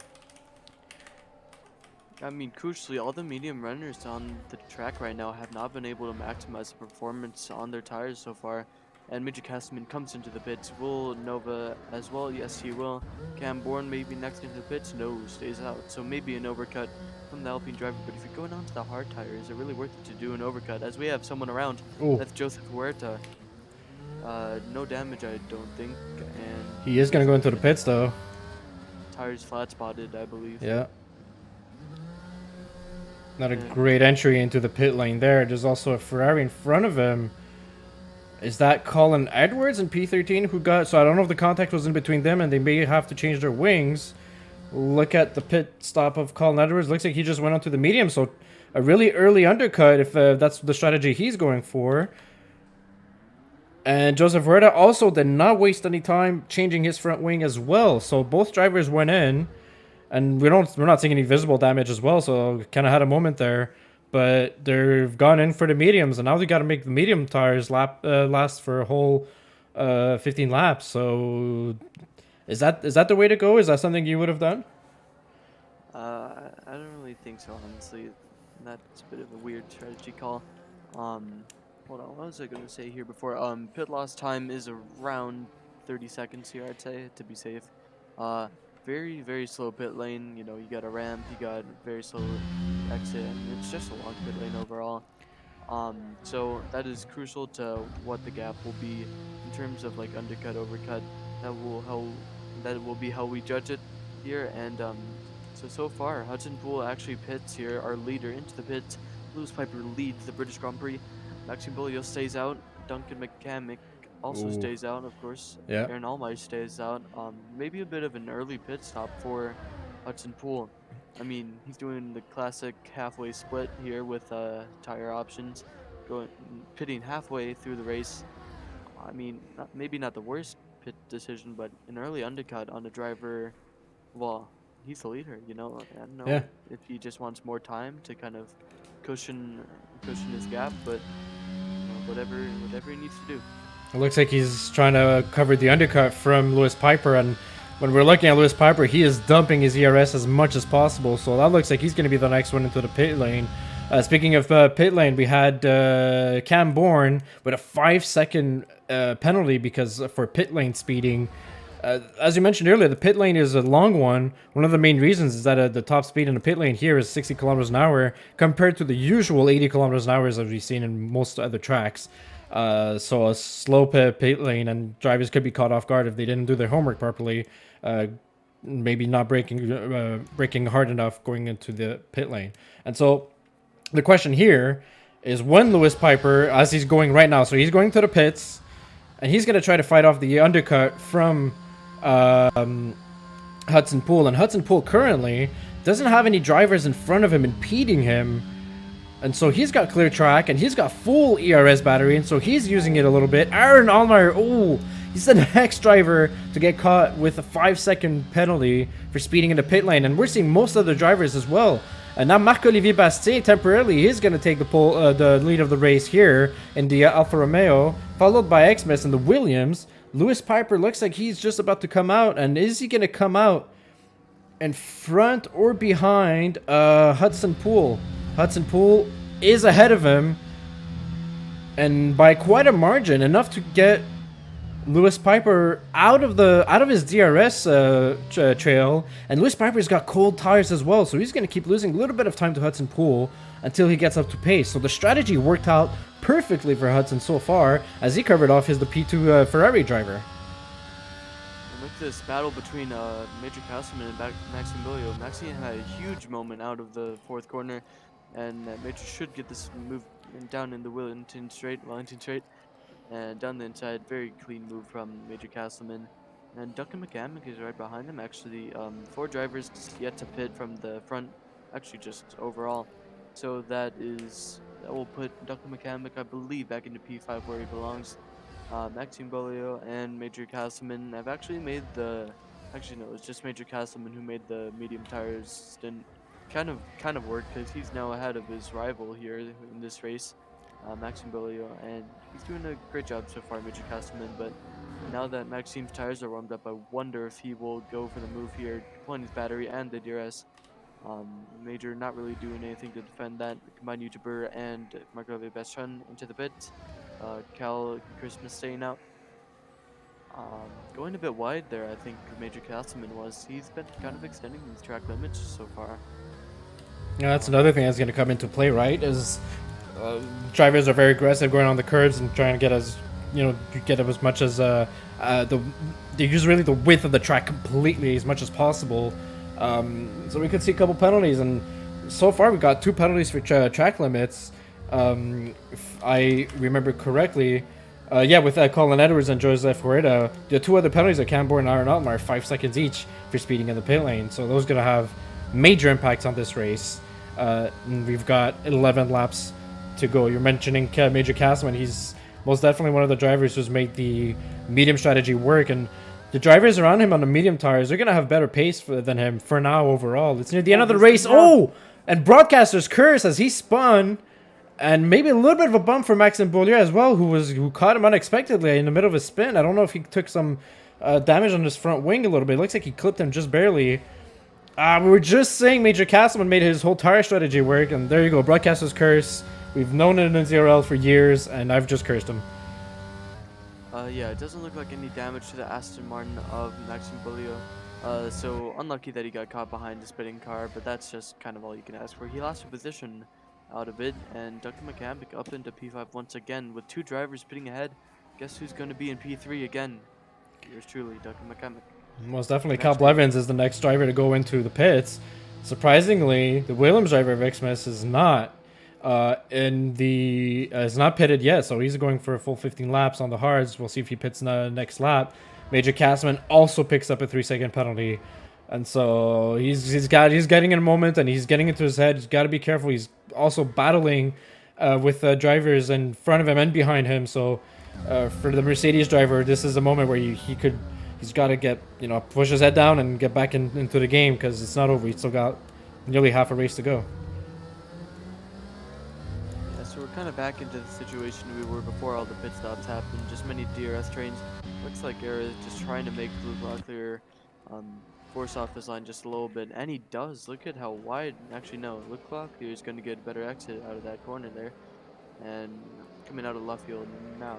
I mean, crucially, all the medium runners on the track right now have not been able to maximize the performance on their tires so far. And Midget Castleman comes into the pits. Will Nova as well? Yes, he will. Cam Bourne maybe next into the pits? No, stays out. So maybe an overcut from the Alpine driver. But if you're going on to the hard tire, is it really worth it to do an overcut? As we have someone around, that's Joseph Huerta. No damage, I don't think. And he is going to go into the pits, though. Tires flat spotted, I believe. Yeah. Not a great entry into the pit lane there. There's also a Ferrari in front of him. Is that Colin Edwards in P13 who got... So I don't know if the contact was in between them and they may have to change their wings. Look at the pit stop of Colin Edwards. Looks like he just went onto the medium. So a really early undercut if that's the strategy he's going for. And Joseph Huerta also did not waste any time changing his front wing as well. So both drivers went in. And we're not seeing any visible damage as well. So kind of had a moment there. But they've gone in for the mediums, and now they got to make the medium tires last for a whole 15 laps. So, is that the way to go? Is that something you would have done? I don't really think so, honestly. That's a bit of a weird strategy call. Hold on, what was I gonna say here before? Pit loss time is around 30 seconds here, I'd say, to be safe. Very, very slow pit lane. You know, you got a ramp, you got very slow exit, and it's just a long pit lane overall. So that is crucial to what the gap will be in terms of like undercut, overcut. That will how that will be how we judge it here. And so far, Hudson Pool actually pits here, our leader into the pits. Lewis Piper leads the British Grand Prix. Maxime Beaulieu stays out. Duncan McCamick also Ooh. stays out, of course. Yeah. Aaron Allmeyer stays out. Maybe a bit of an early pit stop for Hudson Pool. I mean, he's doing the classic halfway split here with tire options, going pitting halfway through the race. I mean, maybe not the worst pit decision, but an early undercut on a driver. Well, he's the leader, you know. I don't know Yeah. if he just wants more time to kind of cushion his gap, but you know, whatever he needs to do. It looks like he's trying to cover the undercut from Lewis Piper, and when we're looking at Lewis Piper, he is dumping his ERS as much as possible, so that looks like he's going to be the next one into the pit lane. Speaking of pit lane, we had Cam Bourne with a 5-second penalty because for pit lane speeding. As you mentioned earlier, the pit lane is a long one. One of the main reasons is that the top speed in the pit lane here is 60 kilometers an hour compared to the usual 80 kilometers an hour as we've seen in most other tracks. So a slow pit lane, and drivers could be caught off guard if they didn't do their homework properly. Maybe not braking hard enough going into the pit lane. And so the question here is when Lewis Piper, as he's going right now, so he's going to the pits, and he's going to try to fight off the undercut from Hudson Pool. And Hudson Pool currently doesn't have any drivers in front of him impeding him. And so he's got clear track, and he's got full ERS battery, and so he's using it a little bit. Aaron Allmeyer, oh, he's the next driver to get caught with a 5-second penalty for speeding in the pit lane. And we're seeing most other drivers as well. And now Marc-Olivier Bastier temporarily is going to take the lead of the race here in the Alfa Romeo, followed by Xmas and the Williams. Lewis Piper looks like he's just about to come out, and is he going to come out in front or behind Hudson Pool? Hudson Pool is ahead of him, and by quite a margin, enough to get Lewis Piper out of his DRS trail. And Lewis Piper's got cold tires as well, so he's going to keep losing a little bit of time to Hudson Pool until he gets up to pace. So the strategy worked out perfectly for Hudson so far, as he covered off the P2 Ferrari driver. And look at this battle between Major Castleman and Maxime Beaulieu. Maxime had a huge moment out of the fourth corner, and Major should get this move down in the Wellington Straight, and down the inside. Very clean move from Major Castleman. And Duncan McCamick is right behind him, actually. 4 drivers yet to pit from the front, actually just overall. So that will put Duncan McCamick, I believe, back into P5 where he belongs. Maxime Beaulieu and Major Castleman have actually made actually no, it's just Major Castleman who made the medium tires stint kind of work, because he's now ahead of his rival here in this race, Maxime Beaulieu, and he's doing a great job so far, Major Castleman. But now that Maxime's tires are warmed up, I wonder if he will go for the move here, deploying his battery and the DRS. Major not really doing anything to defend that. Combined YouTuber and Marc-Olivier Bastier into the pit. Cal Christmas staying out. Going a bit wide there, I think Major Castleman was. He's been kind of extending these track limits so far. Yeah, that's another thing that's going to come into play, right? Is drivers are very aggressive going on the curves and trying to get as much as they use really the width of the track completely as much as possible. So we could see a couple penalties, and so far we got 2 penalties for track limits. If I remember correctly, with Colin Edwards and Joseph Huerta, the 2 other penalties at Cam Bourne and Aaron Allmeyer are 5 seconds each for speeding in the pit lane. So those are going to have major impacts on this race. We've got 11 laps to go. You're mentioning Major Castleman. He's most definitely one of the drivers who's made the medium strategy work, and the drivers around him on the medium tires, they're going to have better pace than him for now overall. It's near the end of the race. And Broadcaster's curse as he spun, and maybe a little bit of a bump for Maxime Beaulieu as well, who caught him unexpectedly in the middle of his spin. I don't know if he took some damage on his front wing a little bit. It looks like he clipped him just barely. We were just saying Major Castleman made his whole tire strategy work, and there you go, Broadcaster's curse. We've known it in ZRL for years, and I've just cursed him. Yeah, it doesn't look like any damage to the Aston Martin of Maxime Beaulieu. So unlucky that he got caught behind the spinning car, but that's just kind of all you can ask for. He lost a position out of it, and Duncan McCamick up into P5 once again with 2 drivers spinning ahead. Guess who's going to be in P3 again? Yours truly, Duncan McCamick. Most definitely, Next Cal group. Blevins is the next driver to go into the pits. Surprisingly, the Williams driver of Xmas is not is not pitted yet, so he's going for a full 15 laps on the hards. We'll see if he pits in the next lap. Major Castman also picks up a 3-second penalty, and so he's getting in a moment, and he's getting into his head. He's got to be careful. He's also battling with drivers in front of him and behind him. So for the Mercedes driver, this is a moment where he's got to get, push his head down and get back into the game, because it's not over. He's still got nearly half a race to go. Yeah, so we're kind of back into the situation we were before all the pit stops happened. Just many DRS trains. Looks like Era is just trying to make Luke Locklear force off his line just a little bit, and he does. Look at how wide. Actually, no, Luke Locklear is going to get a better exit out of that corner there, and coming out of left field now.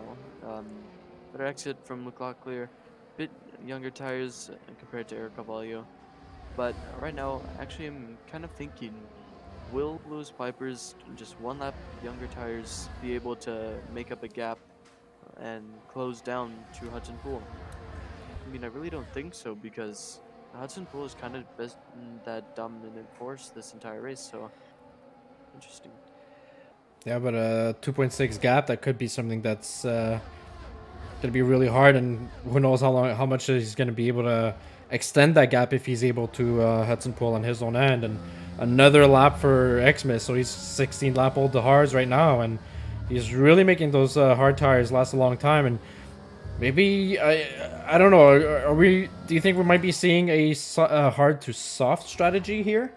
Better exit from Luke Locklear. Bit younger tires compared to Eric Carvalho, but right now, actually, I'm kind of thinking, will Lewis Piper's just 1 lap younger tires be able to make up a gap and close down to Hudson Pool? I mean, I really don't think so, because Hudson Pool is kind of best that dominant force this entire race, so interesting. Yeah, but a 2.6 gap, that could be something that's going to be really hard, and who knows how much he's going to be able to extend that gap if he's able to Hudson Pool on his own end. And another lap for Xmas, so he's 16 lap old to hards right now, and he's really making those hard tires last a long time. And maybe I don't know. Do you think we might be seeing a hard to soft strategy here?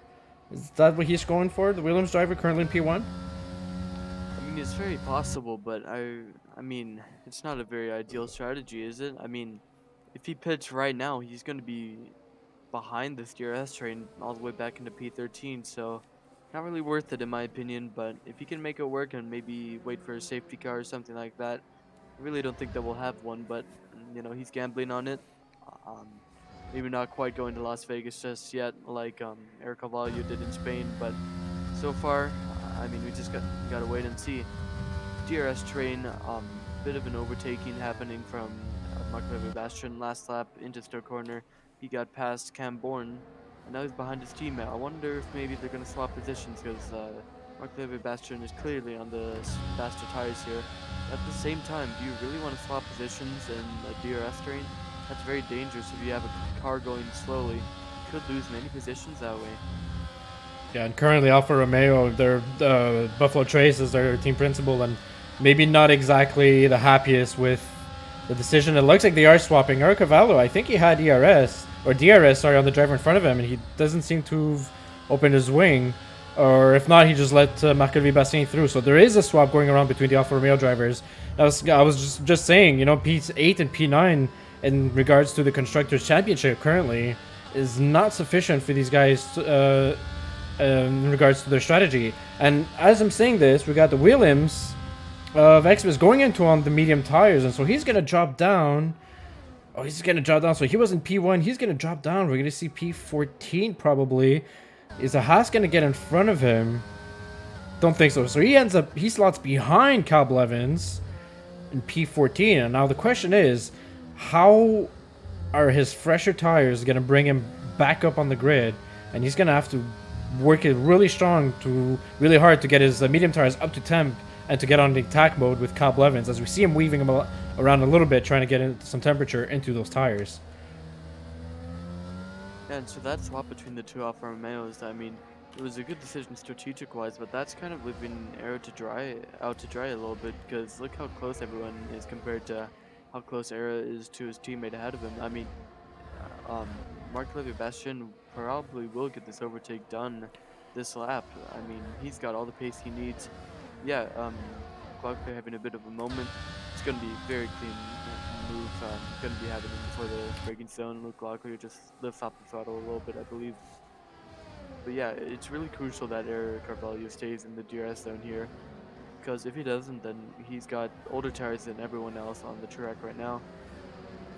Is that what he's going for? The Williams driver currently in P1. I mean, it's very possible, but I mean, it's not a very ideal strategy, is it? I mean, if he pits right now, he's going to be behind this DRS train all the way back into P13, so not really worth it in my opinion. But if he can make it work and maybe wait for a safety car or something like that, I really don't think that we'll have one, but he's gambling on it. Um, Maybe not quite going to Las Vegas just yet, like Eric Carvalho did in Spain, but so far, I mean, we just gotta wait and see. DRS train, bit of an overtaking happening from Mark Bastion last lap into third corner. He got past Cam Bourne, and now he's behind his teammate. I wonder if maybe they're gonna swap positions, because Mark Bastion is clearly on the faster tires here. At the same time, do you really want to swap positions in a DRS train? That's very dangerous. If you have a car going slowly, you could lose many positions that way. Yeah, and currently Alfa Romeo, their Buffalo Trace is their team principal, and maybe not exactly the happiest with the decision. It looks like they are swapping. Eric Cavallo, I think he had DRS, sorry, on the driver in front of him, and he doesn't seem to have opened his wing. Or if not, he just let Marc-Olivier Bastien through. So there is a swap going around between the Alfa Romeo drivers. I was just saying, P8 and P9 in regards to the Constructors' Championship currently is not sufficient for these guys in regards to their strategy. And as I'm saying this, we got the Williams of Xmas going into on the medium tires, and so he's going to drop down. Oh, he's going to drop down. So he was in P1. He's going to drop down. We're going to see P14 probably. Is a Haas going to get in front of him? Don't think so. So he slots behind Cal Blevins in P14. And now the question is, how are his fresher tires going to bring him back up on the grid? And he's going to have to work it really hard to get his medium tires up to temp and to get on the attack mode with Cal Blevins, as we see him weaving him around a little bit, trying to get some temperature into those tires. Yeah, and so that swap between the two Alfa Romeos, I mean, it was a good decision strategic-wise, but that's kind of leaving Era out to dry a little bit, because look how close everyone is compared to how close Era is to his teammate ahead of him. I mean, Marc-Olivier Bastien probably will get this overtake done this lap. I mean, he's got all the pace he needs. Yeah, Clark having a bit of a moment. It's going to be a very clean move. Going to be happening before the braking zone. Luke Locklear just lifts off the throttle a little bit, I believe. But yeah, it's really crucial that Eric Carvalho stays in the DRS zone here, because if he doesn't, then he's got older tires than everyone else on the track right now.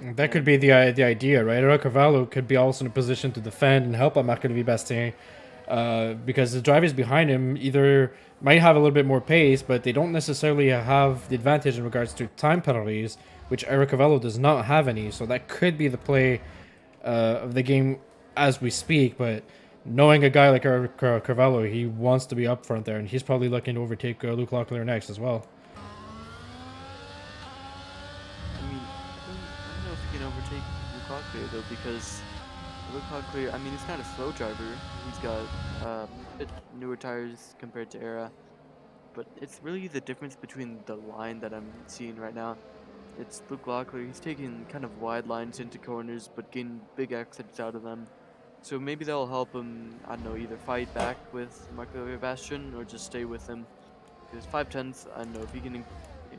That could And be the idea, right? Cavallo could be also in a position to defend and help out Maccabi Bastien, because the drivers behind him either might have a little bit more pace, but they don't necessarily have the advantage in regards to time penalties, which Eric Cavallo does not have any. So that could be the play of the game as we speak. But knowing a guy like Eric Cavallo, he wants to be up front there, and he's probably looking to overtake Luke Locklear next as well. I mean, I don't know if he can overtake Luke Locklear though, because Luke Locklear, I mean, he's not a slow driver. He's got a bit newer tires compared to Era, but it's really the difference between the line that I'm seeing right now. It's Luke Locklear. He's taking kind of wide lines into corners, but getting big exits out of them. So maybe that'll help him, I don't know, either fight back with Marco Bastion or just stay with him. Because 5/10, I don't know, if he can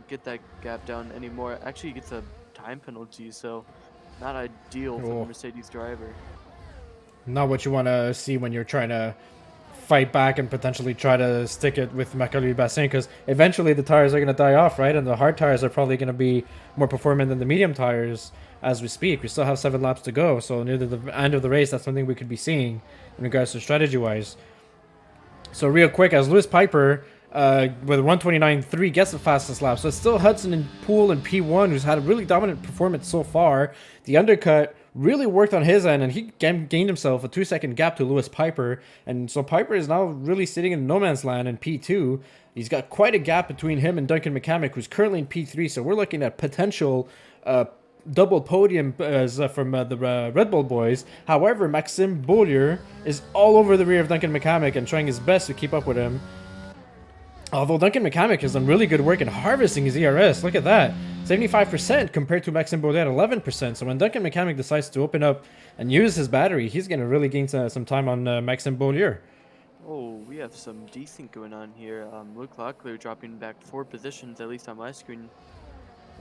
get that gap down anymore, actually he gets a time penalty, so not ideal for the Mercedes driver. Not what you want to see when you're trying to fight back and potentially try to stick it with Maccabi Bastien, because eventually the tires are going to die off, right? And the hard tires are probably going to be more performant than the medium tires as we speak. We still have 7 laps to go, so near the end of the race, that's something we could be seeing in regards to strategy-wise. So real quick, as Lewis Piper with 129.3 gets the fastest lap. So it's still Hudson and Poole and P1 who's had a really dominant performance so far. The undercut really worked on his end, and he gained himself a 2-second gap to Lewis Piper. And so Piper is now really sitting in no man's land in P2. He's got quite a gap between him and Duncan McCamick, who's currently in P3. So we're looking at potential double podium from the Red Bull boys. However, Maxime Beaulieu is all over the rear of Duncan McCamick and trying his best to keep up with him. Although Duncan McCamick has done really good work in harvesting his ERS. Look at that. 75% compared to Maxime Beaulieu at 11%. So when Duncan McCamick decides to open up and use his battery, he's going to really gain some time on Maxime Beaulieu. Oh, we have some desync going on here. Luke Locklear dropping back 4 positions, at least on my screen.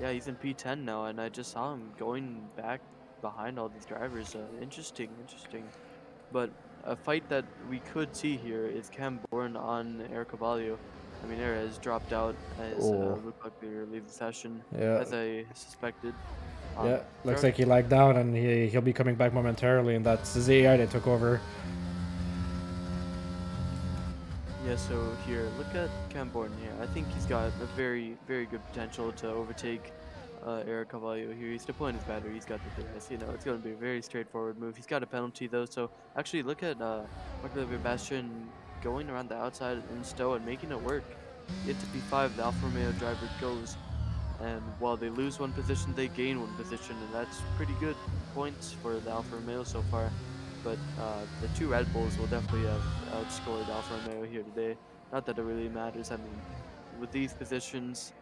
Yeah, he's in P10 now, and I just saw him going back behind all these drivers. Interesting. But a fight that we could see here is Cam Bourne on Eric Cavallo. I mean, Era has dropped out as Luke Locklear leaves the session, as I suspected. Looks like he lagged out, and he'll be coming back momentarily, and that's his AI that took over. Yeah, so here, look at Cam Bourne here. I think he's got a very, very good potential to overtake Eric Cavallo here. He's deploying his battery. He's got the DS. You know, it's going to be a very straightforward move. He's got a penalty, though, so actually look at Marco Bastion going around the outside in Stowe and making it work. Into P5, the Alfa Romeo driver goes, and while they lose 1 position, they gain 1 position, and that's pretty good points for the Alfa Romeo so far. But the 2 Red Bulls will definitely have outscored Alfa Romeo here today. Not that it really matters. I mean, with these positions,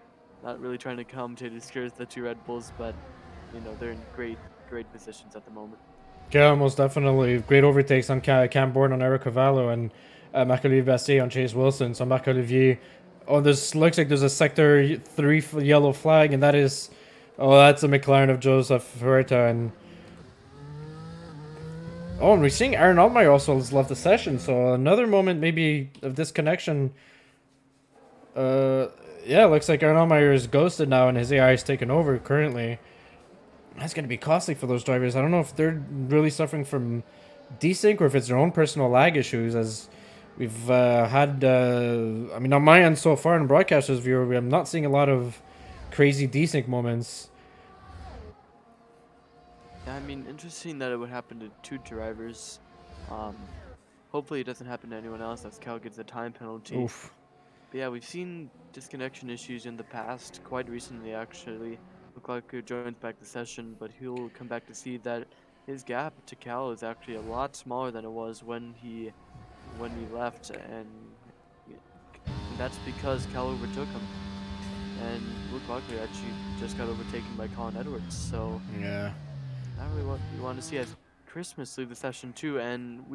not really trying to come to discourage the 2 Red Bulls, but you know, they're in great positions at the moment. Yeah, most definitely. Great overtakes on Cam Bourne on Eric Cavallo, and Marc-Olivier Bastien on Chase Wilson. So Marc-Olivier, this looks like there's a sector 3 yellow flag, and that's a McLaren of Joseph Huerta. And we're seeing Aaron Altmaier also has left the session, so another moment maybe of disconnection. Looks like Aaron Altmaier is ghosted now, and his AI is taken over currently. That's going to be costly for those drivers. I don't know if they're really suffering from desync or if it's their own personal lag issues, as we've had, I mean, on my end so far in broadcaster's view, I'm not seeing a lot of crazy desync moments. Yeah, I mean, interesting that it would happen to 2 drivers. Hopefully it doesn't happen to anyone else, as Cal gets a time penalty. Oof. But yeah, we've seen disconnection issues in the past, quite recently actually. Look like he joins back the session, but he'll come back to see that his gap to Cal is actually a lot smaller than it was when he left, and that's because Cal overtook him. And Luke Locklear actually just got overtaken by Colin Edwards, so yeah, not really what we want to see as Christmas leave the session too. And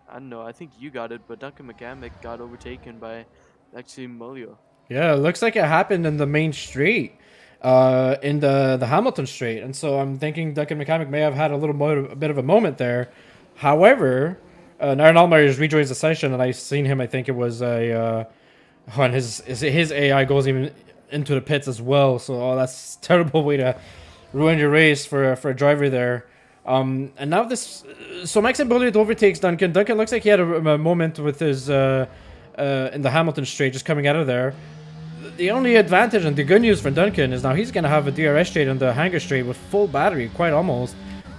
I don't know, I think you got it, but Duncan McCamick got overtaken by Maxime Beaulieu. Yeah, it looks like it happened in the main straight, in the Hamilton straight, and so I'm thinking Duncan McCamick may have had a bit of a moment there. However, Aaron Altmaier rejoins the session, and I've seen him. I think it was his AI goes even into the pits as well. So that's a terrible way to ruin your race for a driver there. And now this, so Maxime Beaulieu overtakes Duncan. Duncan looks like he had a moment with his in the Hamilton straight, just coming out of there. The only advantage and the good news for Duncan is now he's going to have a DRS straight on the hanger straight with full battery, quite almost.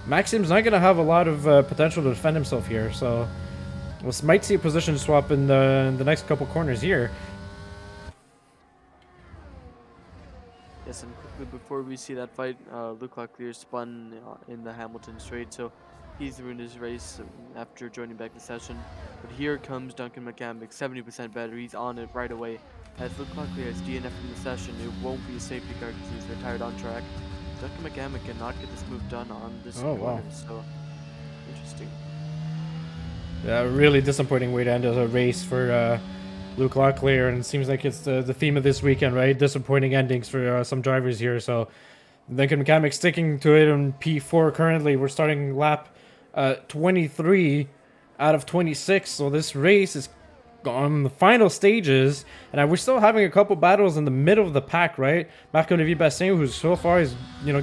Maxime's not going to have a lot of potential to defend himself here, so we might see a position swap in the next couple corners here. Yes, and quickly before we see that fight, Luke Locklear spun in the Hamilton straight, so he's ruined his race after joining back the session. But here comes Duncan McCamick, 70% better. He's on it right away. As Luke Locklear has DNF from the session, it won't be a safety car because he's retired on track. Duncan McCamick cannot get this move done on this corner, so interesting. Yeah, really disappointing way to end a race for Luke Locklear, and it seems like it's the theme of this weekend, right? Disappointing endings for some drivers here. So Duncan McCamick sticking to it on P4 currently. We're starting lap 23 out of 26. So this race is on the final stages, and we're still having a couple battles in the middle of the pack, right? Marc-Olivier Bassin, who so far has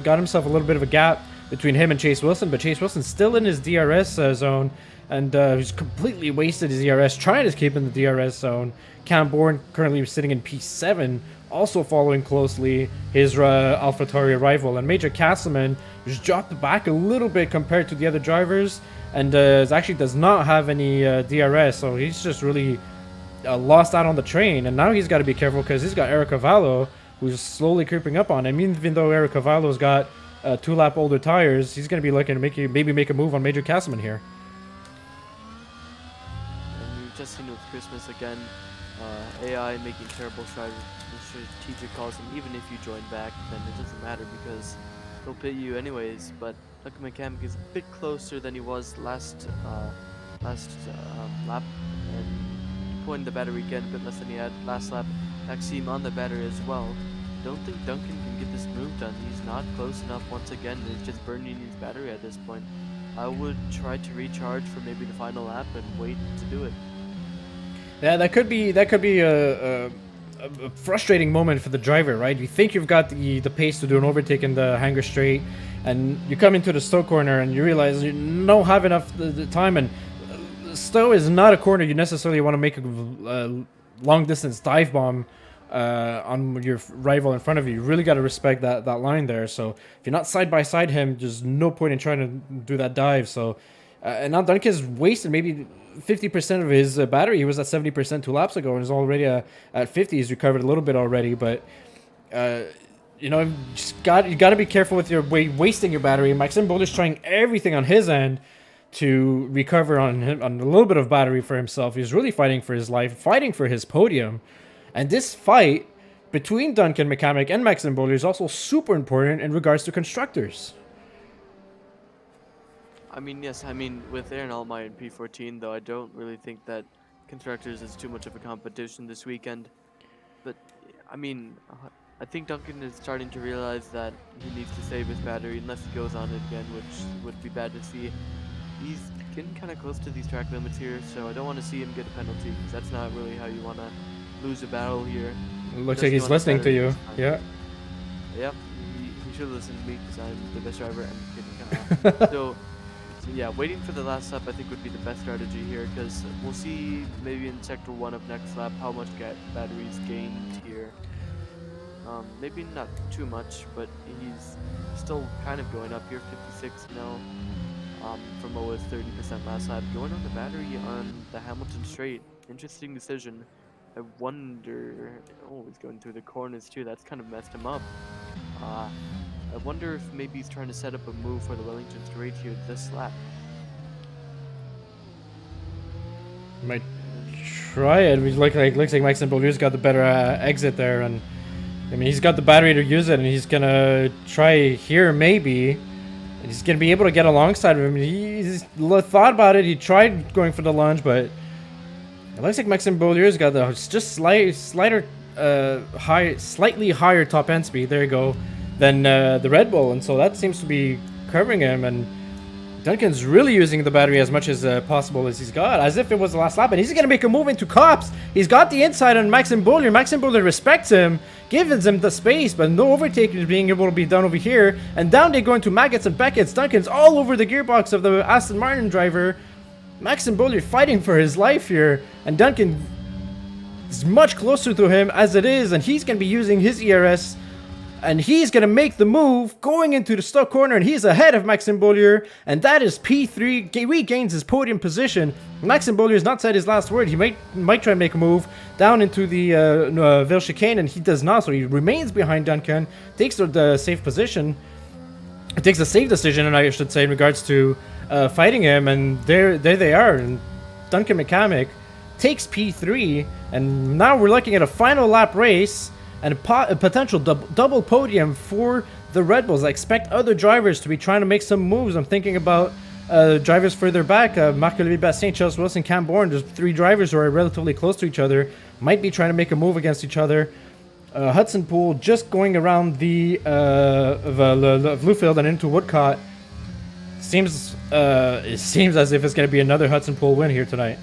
got himself a little bit of a gap between him and Chase Wilson, but Chase Wilson's still in his DRS zone, and he's completely wasted his DRS trying to keep in the DRS zone. Cam Bourne currently sitting in P7, also following closely his AlphaTauri rival, and Major Castleman just dropped back a little bit compared to the other drivers, and actually does not have any DRS, so he's just really lost out on the train. And now he's got to be careful because he's got Eric Cavallo, who's slowly creeping up on him. Even though Eric Cavallo's got 2-lap older tires, he's going to be looking to maybe make a move on Major Castleman here. And we've just seen with Christmas again, AI making terrible strategic calls, and even if you join back, then it doesn't matter because they'll pit you anyways. But Duncan McCamick is a bit closer than he was last lap, and pulling the battery again a bit less than he had last lap. Maxime on the battery as well. Don't think Duncan can get this move done. He's not close enough once again. He's just burning his battery at this point. I would try to recharge for maybe the final lap and wait to do it. Yeah, that could be a frustrating moment for the driver, right? You think you've got the pace to do an overtake in the hanger straight, and you come into the Stowe corner and you realize you don't have enough the time, and Stowe is not a corner you necessarily want to make a long distance dive bomb on your rival in front of you. You really got to respect that line there. So if you're not side by side him, there's no point in trying to do that dive. So and now Duncan's wasted maybe 50% of his battery. He was at 70% 2 laps ago and is already at 50. He's recovered a little bit already, but you got to be careful with your wasting your battery. Maxime Beaulieu's trying everything on his end to recover on a little bit of battery for himself. He's really fighting for his life, fighting for his podium. And this fight between Duncan McCamick and Maxime Beaulieu is also super important in regards to constructors. I mean, yes, with Aaron Allmeyer in P14, though, I don't really think that constructors is too much of a competition this weekend. But, I think Duncan is starting to realize that he needs to save his battery unless he goes on it again, which would be bad to see. He's getting kind of close to these track limits here, so I don't want to see him get a penalty, because that's not really how you want to lose a battle here. It looks like he's listening to you. Yeah. Yep, he should listen to me, because I'm the best driver. I'm kidding. So yeah, waiting for the last lap I think would be the best strategy here, because we'll see maybe in Sector 1 of next lap how much batteries gained here. Maybe not too much, but he's still kind of going up here, 56 now. From what was 30% last lap. Going on the battery on the Hamilton straight. Interesting decision. I wonder... Oh, he's going through the corners too. That's kind of messed him up. I wonder if maybe he's trying to set up a move for the Wellington straight here this lap. Might try it. It looks like Maxime Beaulieu's got the better exit there, and he's got the battery to use it, and he's gonna try here maybe. He's going to be able to get alongside of him. He's thought about it. He tried going for the lunge, but it looks like Maxime Beaulieu's got the just slightly higher top end speed. There you go. Than the Red Bull, and so that seems to be covering him. And Duncan's really using the battery as much as possible as he's got, as if it was the last lap, and he's going to make a move into Cops. He's got the inside on Maxim Bowler. Maxim Bowler respects him, gives him the space, but no overtaking is being able to be done over here. And down they go into Maggots and Beckett's. Duncan's all over the gearbox of the Aston Martin driver. Maxim Bowler fighting for his life here, and Duncan is much closer to him as it is, and he's going to be using his ERS. And he's going to make the move, going into the stuck corner, and he's ahead of Maxim Bowyer, and that is P3, regains his podium position. Maxim Bowyer has not said his last word. He might try and make a move down into the Ville chicane, and he does not, so he remains behind Duncan, takes the safe position, takes a safe decision, and I should say, in regards to fighting him, and there they are, and Duncan McCamick takes P3, and now we're looking at a final lap race, and a potential double podium for the Red Bulls. I expect other drivers to be trying to make some moves. I'm thinking about drivers further back, Marc-Olivier Bastien, Chelsea Wilson, Cam Bourne. There's 3 drivers who are relatively close to each other, might be trying to make a move against each other. Hudson Pool just going around the Bluefield and into Woodcott. It seems as if it's going to be another Hudson Pool win here tonight.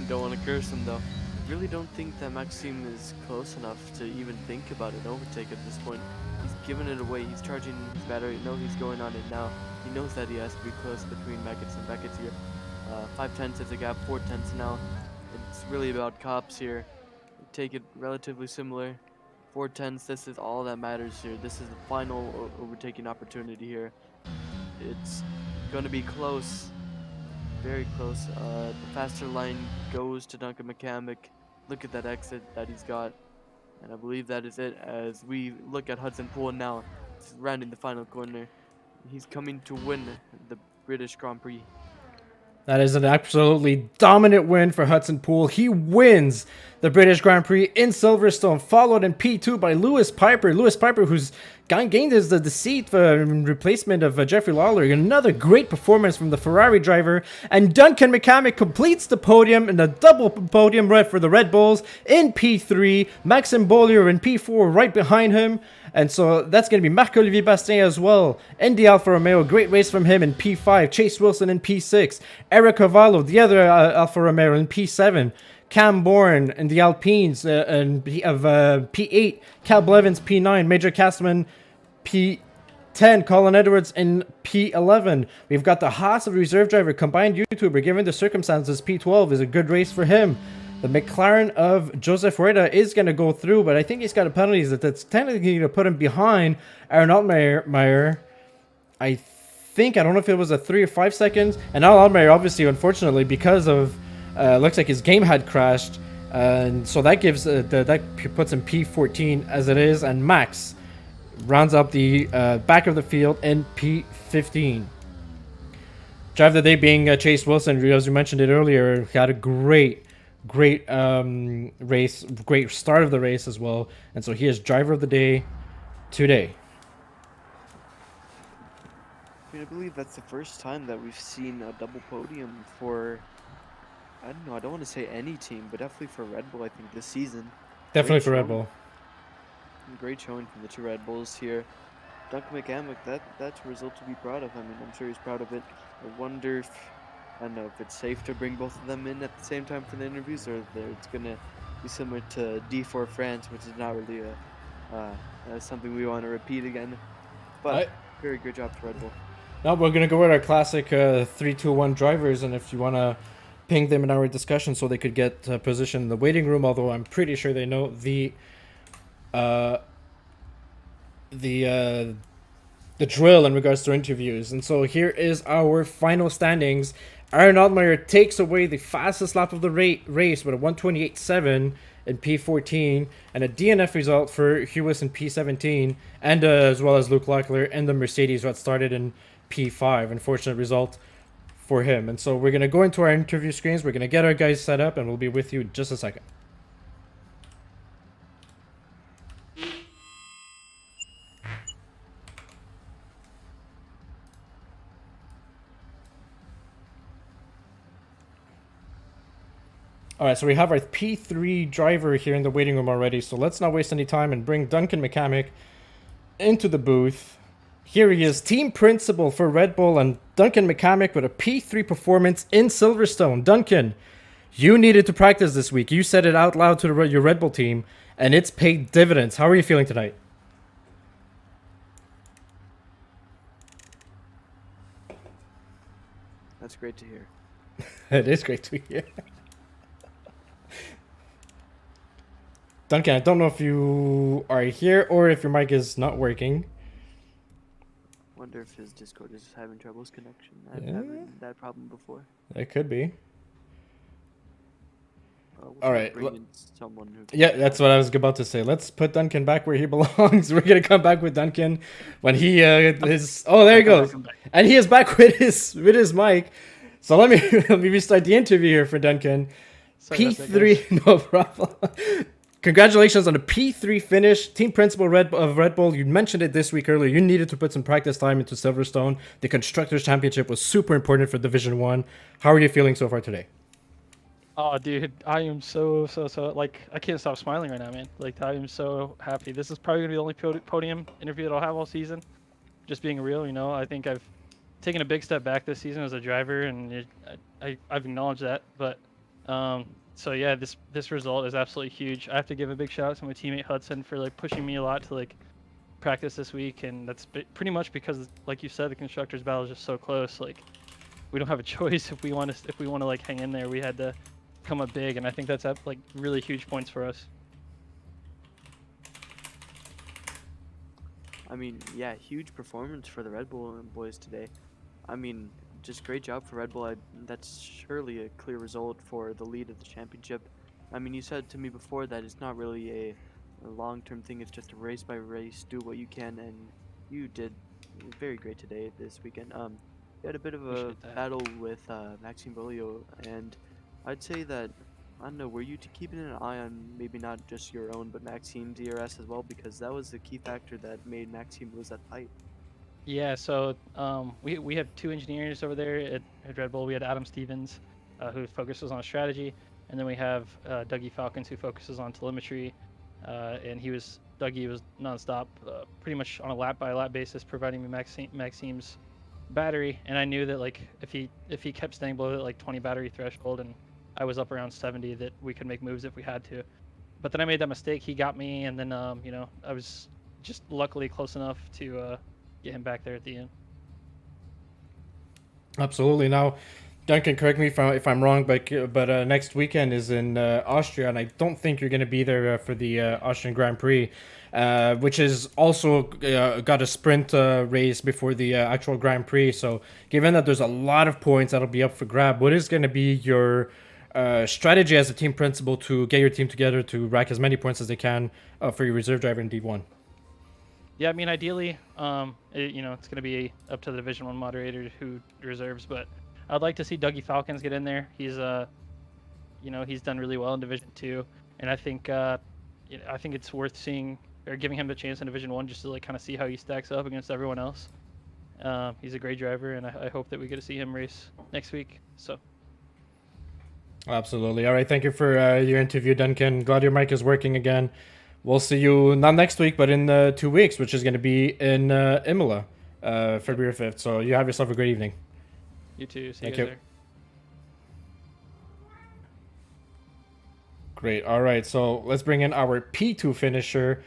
Don't want to curse him though. Really don't think that Maxime is close enough to even think about an overtake at this point. He's giving it away. He's charging his battery. No, he's going on it now. He knows that he has to be close between Maggots and Beckett here. 5/10 is a gap, 4/10 now. It's really about Cops here. Take it relatively similar. 4/10. This is all that matters here. This is the final overtaking opportunity here. It's going to be close. Very close. The faster line goes to Duncan McCamick. Look at that exit that he's got. And I believe that is it as we look at Hudson Pool now. He's rounding the final corner. He's coming to win the British Grand Prix. That is an absolutely dominant win for Hudson Pool. He wins the British Grand Prix in Silverstone, followed in P2 by Lewis Piper. Lewis Piper, who's gained the seat in replacement of Jeffrey Lawler. Another great performance from the Ferrari driver. And Duncan McCamick completes the podium in a double podium right for the Red Bulls in P3. Maxim Bowyer in P4 right behind him. And so that's going to be Marc-Olivier Bastien as well. In the Alfa Romeo, great race from him in P5. Chase Wilson in P6. Eric Cavallo, the other Alfa Romeo, in P7. Cam Bourne in the Alpines P8. Cal Blevins P9. Major Castleman P10. Colin Edwards in P11. We've got the Haas of reserve driver, combined YouTuber. Given the circumstances, P12 is a good race for him. The McLaren of Joseph Rueda is going to go through, but I think he's got a penalty that's technically going to put him behind Aaron Altmaier. I don't know if it was a 3 or 5 seconds. And Aaron Altmaier, obviously, unfortunately, because of looks like his game had crashed, and so that gives that puts him P14 as it is, and Max rounds up the back of the field in P15. Driver of the day being Chase Wilson, as you mentioned it earlier, had a great race, great start of the race as well, and so he is driver of the day today. I believe that's the first time that we've seen a double podium for, I don't know, I don't want to say any team, but definitely for Red Bull, I think, this season. Definitely for Red Bull. Great showing from the 2 Red Bulls here. Duncan McCamick, that's a result to be proud of. I mean, I'm sure he's proud of it. I wonder if, I don't know, if it's safe to bring both of them in at the same time for the interviews, or if it's going to be similar to D4 France, which is not really something we want to repeat again. But very good job to Red Bull. Now we're going to go with our classic 3-2-1 drivers, and if you want to ping them in our discussion so they could get position in the waiting room, although I'm pretty sure they know the drill in regards to interviews. And so here is our final standings. Aaron Altmaier takes away the fastest lap of the race with a 128.7 in P14, and a DNF result for Hewis in P17, and as well as Luke Locklear and the Mercedes who had started in P5. Unfortunate result for him. And so we're going to go into our interview screens. We're going to get our guys set up, and we'll be with you in just a second. All right, so we have our P3 driver here in the waiting room already. So let's not waste any time and bring Duncan McCamick into the booth. Here he is, team principal for Red Bull, and Duncan McCamick with a P3 performance in Silverstone. Duncan, you needed to practice this week. You said it out loud to your Red Bull team, and it's paid dividends. How are you feeling tonight? That's great to hear. It is great to hear. Duncan, I don't know if you are here or if your mic is not working. Wonder if his Discord is having troubles connection. I've Yeah. had that problem before. It could be. We'll All try to right, bring in someone who can Yeah, that's what I was about to say. Let's put Duncan back where he belongs. We're gonna come back with Duncan when he his. Oh, there he goes, and he is back with his mic. So let me let me restart the interview here for Duncan. Sorry about that, P3, no problem. Congratulations on the P3 finish, team principal of Red Bull. You mentioned it this week earlier. You needed to put some practice time into Silverstone. The Constructors Championship was super important for Division 1. How are you feeling so far today? Oh, dude, I am so like I can't stop smiling right now, man. Like I am so happy. This is probably gonna be the only podium interview that I'll have all season. Just being real, you know. I think I've taken a big step back this season as a driver, and I've acknowledged that. But so yeah, this result is absolutely huge. I have to give a big shout out to my teammate Hudson for like pushing me a lot to like practice this week, and that's pretty much because, like you said, the constructors battle is just so close. Like we don't have a choice if we want to like hang in there. We had to come up big, and I think that's like really huge points for us. I mean, yeah, huge performance for the Red Bull boys today. I mean, just great job for Red Bull. That's surely a clear result for the lead of the championship. I mean, you said to me before that it's not really a long-term thing. It's just a race by race. Do what you can, and you did very great today this weekend. You had a bit of a Appreciate that. battle with Maxime Bolio, and I'd say that I don't know. Were you keeping an eye on maybe not just your own, but Maxime's DRS as well? Because that was the key factor that made Maxime lose that fight. Yeah, so we have two engineers over there at Red Bull. We had Adam Stevens, who focuses on strategy, and then we have Dougie Falcons, who focuses on telemetry. And Dougie was nonstop, pretty much on a lap by lap basis, providing me Maxime's battery. And I knew that like if he kept staying below that like 20 battery threshold, and I was up around 70, that we could make moves if we had to. But then I made that mistake. He got me, and then you know, I was just luckily close enough to get him back there at the end. Absolutely. Now, Duncan, correct me if I'm wrong, but next weekend is in Austria, and I don't think you're going to be there for the Austrian Grand Prix, which is also got a sprint race before the actual Grand Prix. So, given that there's a lot of points that'll be up for grab, what is going to be your strategy as a team principal to get your team together to rack as many points as they can for your reserve driver in D1? Yeah, I mean, ideally, you know, it's going to be up to the Division 1 moderator who reserves, but I'd like to see Dougie Falcons get in there. He's, you know, he's done really well in Division 2, and I think, you know, I think it's worth seeing or giving him the chance in Division 1 just to like kind of see how he stacks up against everyone else. He's a great driver, and I hope that we get to see him race next week. So. Absolutely. All right. Thank you for your interview, Duncan. Glad your mic is working again. We'll see you not next week, but in 2 weeks, which is going to be in Imola, February 5th. So you have yourself a great evening. You too. See Thank you you. guys there. Great. All right. So let's bring in our P2 finisher,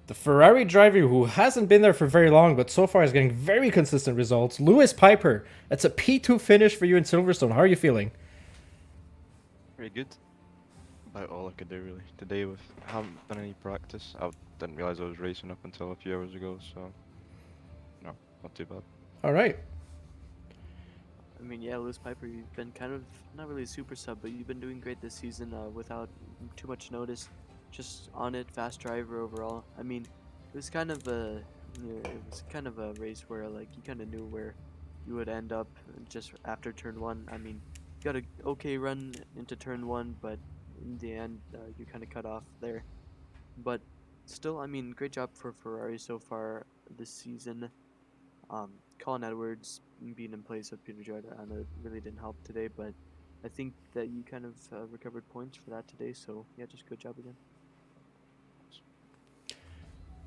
the Ferrari driver who hasn't been there for very long, but so far is getting very consistent results. Lewis Piper. It's a P2 finish for you in Silverstone. How are you feeling? Very good. About all I could do really. Today with haven't done any practice. I didn't realise I was racing up until a few hours ago, so no, not too bad. All right. I mean, yeah, Lewis Piper, you've been kind of not really a super sub, but you've been doing great this season without too much notice. Just on it, fast driver overall. I mean, it was kind of a race where like you kind of knew where you would end up just after turn one. I mean, you got a okay run into turn one, but in the end, you kind of cut off there. But still, I mean, great job for Ferrari so far this season. Colin Edwards being in place of Peter Jordan, I know it really didn't help today, but I think that you kind of recovered points for that today. So yeah, just good job again.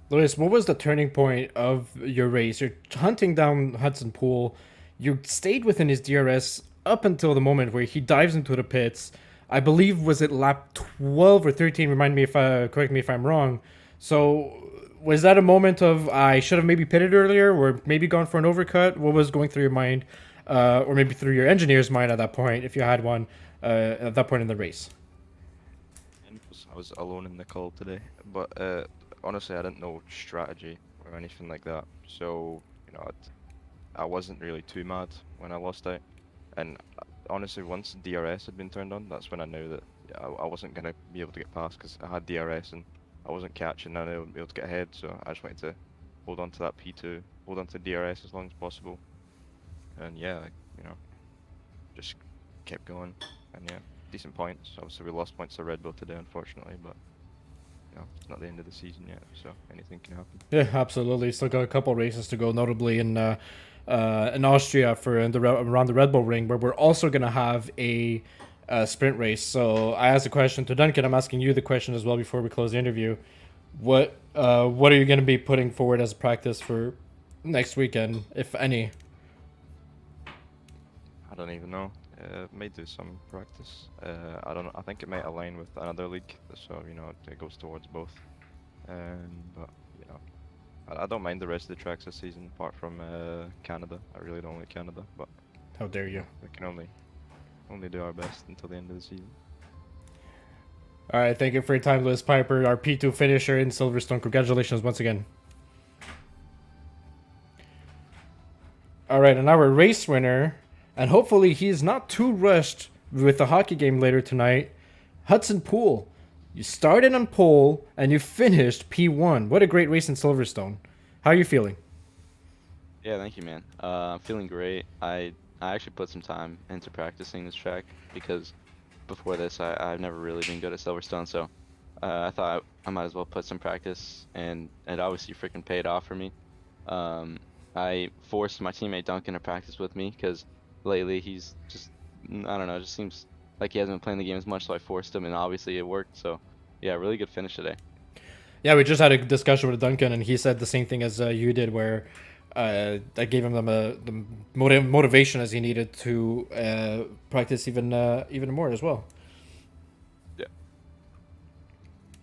Lewis, what was the turning point of your race? You're hunting down Hudson Pool. You stayed within his DRS up until the moment where he dives into the pits. I believe was it lap 12 or 13? Remind me if correct me if I'm wrong. So was that a moment of I should have maybe pitted earlier or maybe gone for an overcut? What was going through your mind, or maybe through your engineer's mind at that point, if you had one at that point in the race? And I was alone in the call today, but honestly, I didn't know strategy or anything like that. So, I wasn't really too mad when I lost out. And honestly, once DRS had been turned on, that's when I knew that I wasn't going to be able to get past because I had DRS and I wasn't catching and I wouldn't be able to get ahead. So I just wanted to hold on to that P2, hold on to DRS as long as possible. And yeah, just kept going. And yeah, decent points. Obviously, we lost points to Red Bull today, unfortunately, but it's not the end of the season yet, so anything can happen. Yeah, absolutely. Still got a couple races to go, notably in Austria around the Red Bull Ring, where we're also going to have a sprint race. So I asked a question to Duncan. I'm asking you the question as well before we close the interview. What are you going to be putting forward as practice for next weekend, if any? I don't even know. May do some practice. I don't know. I think it might align with another league, so it goes towards both. But I don't mind the rest of the tracks this season, apart from Canada. I really don't like Canada, but How dare you? we can only do our best until the end of the season. All right, thank you for your time, Lewis Piper, our P2 finisher in Silverstone. Congratulations once again. All right, and our race winner, and hopefully he's not too rushed with the hockey game later tonight, Hudson Pool. You started on pole and you finished P1. What a great race in Silverstone. How are you feeling? Yeah, thank you, man. I'm feeling great. I actually put some time into practicing this track because before this, I've never really been good at Silverstone, so I thought I might as well put some practice, and it obviously freaking paid off for me. I forced my teammate Duncan to practice with me because lately he's just, I don't know, it just seems like he hasn't been playing the game as much, so I forced him, and obviously it worked. So yeah, really good finish today. Yeah, we just had a discussion with Duncan, and he said the same thing as you did, where I gave him the motivation as he needed to practice even more as well. Yeah.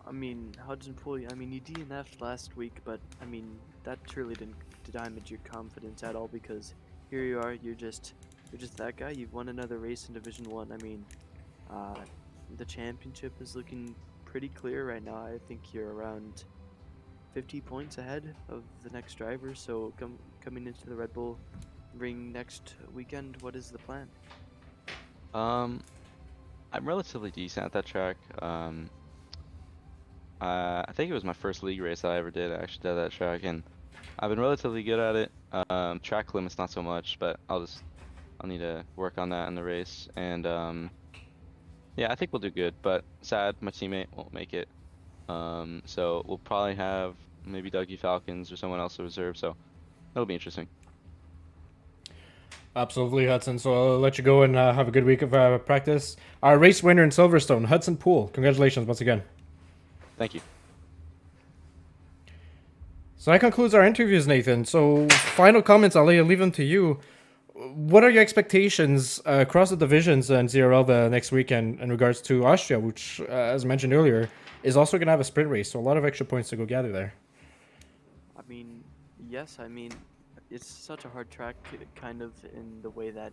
I mean, Hudson Pool, I mean, you DNF'd last week, but I mean, that truly didn't damage your confidence at all because here you are, you're just that guy. You've won another race in Division 1. I mean, the championship is looking pretty clear right now. I think you're around 50 points ahead of the next driver. So coming into the Red Bull Ring next weekend, what is the plan? I'm relatively decent at that track. I think it was my first league race that I ever did. I actually did that track, and I've been relatively good at it. Track limits not so much, but I'll need to work on that in the race. And yeah, I think we'll do good. But sad, my teammate won't make it. So we'll probably have maybe Dougie Falcons or someone else to reserve. So that'll be interesting. Absolutely, Hudson. So I'll let you go and have a good week of practice. Our race winner in Silverstone, Hudson Pool. Congratulations once again. Thank you. So that concludes our interviews, Nathan. So final comments, I'll leave them to you. What are your expectations across the divisions in ZRL the next weekend in regards to Austria, which, as mentioned earlier, is also going to have a sprint race, so a lot of extra points to go gather there? I mean, yes, I mean, it's such a hard track, kind of in the way that,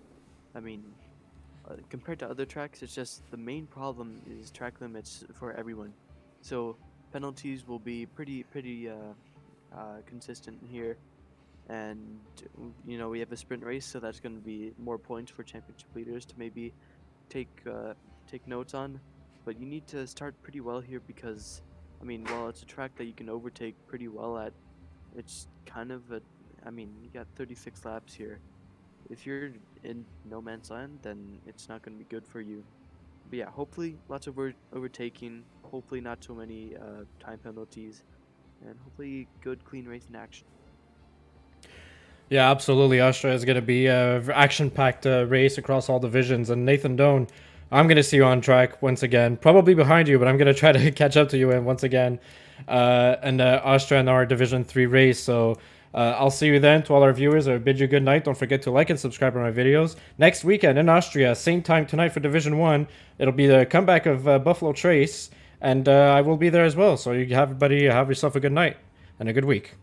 I mean, compared to other tracks, it's just the main problem is track limits for everyone. So penalties will be pretty consistent here, and we have a sprint race, so that's going to be more points for championship leaders to maybe take notes on. But you need to start pretty well here because, I mean, while it's a track that you can overtake pretty well at, it's kind of you got 36 laps here. If you're in no man's land, then it's not going to be good for you. But yeah, hopefully lots of overtaking, hopefully not too many time penalties, and hopefully good, clean racing action. Yeah, absolutely. Austria is going to be an action-packed race across all divisions. And Nathan Doan, I'm gonna see you on track once again. Probably behind you, but I'm gonna try to catch up to you once again. And Austria in our Division 3 race. So I'll see you then. To all our viewers, I bid you good night. Don't forget to like and subscribe on my videos. Next weekend in Austria, same time tonight for Division 1. It'll be the comeback of Buffalo Trace, and I will be there as well. So you have everybody have yourself a good night and a good week.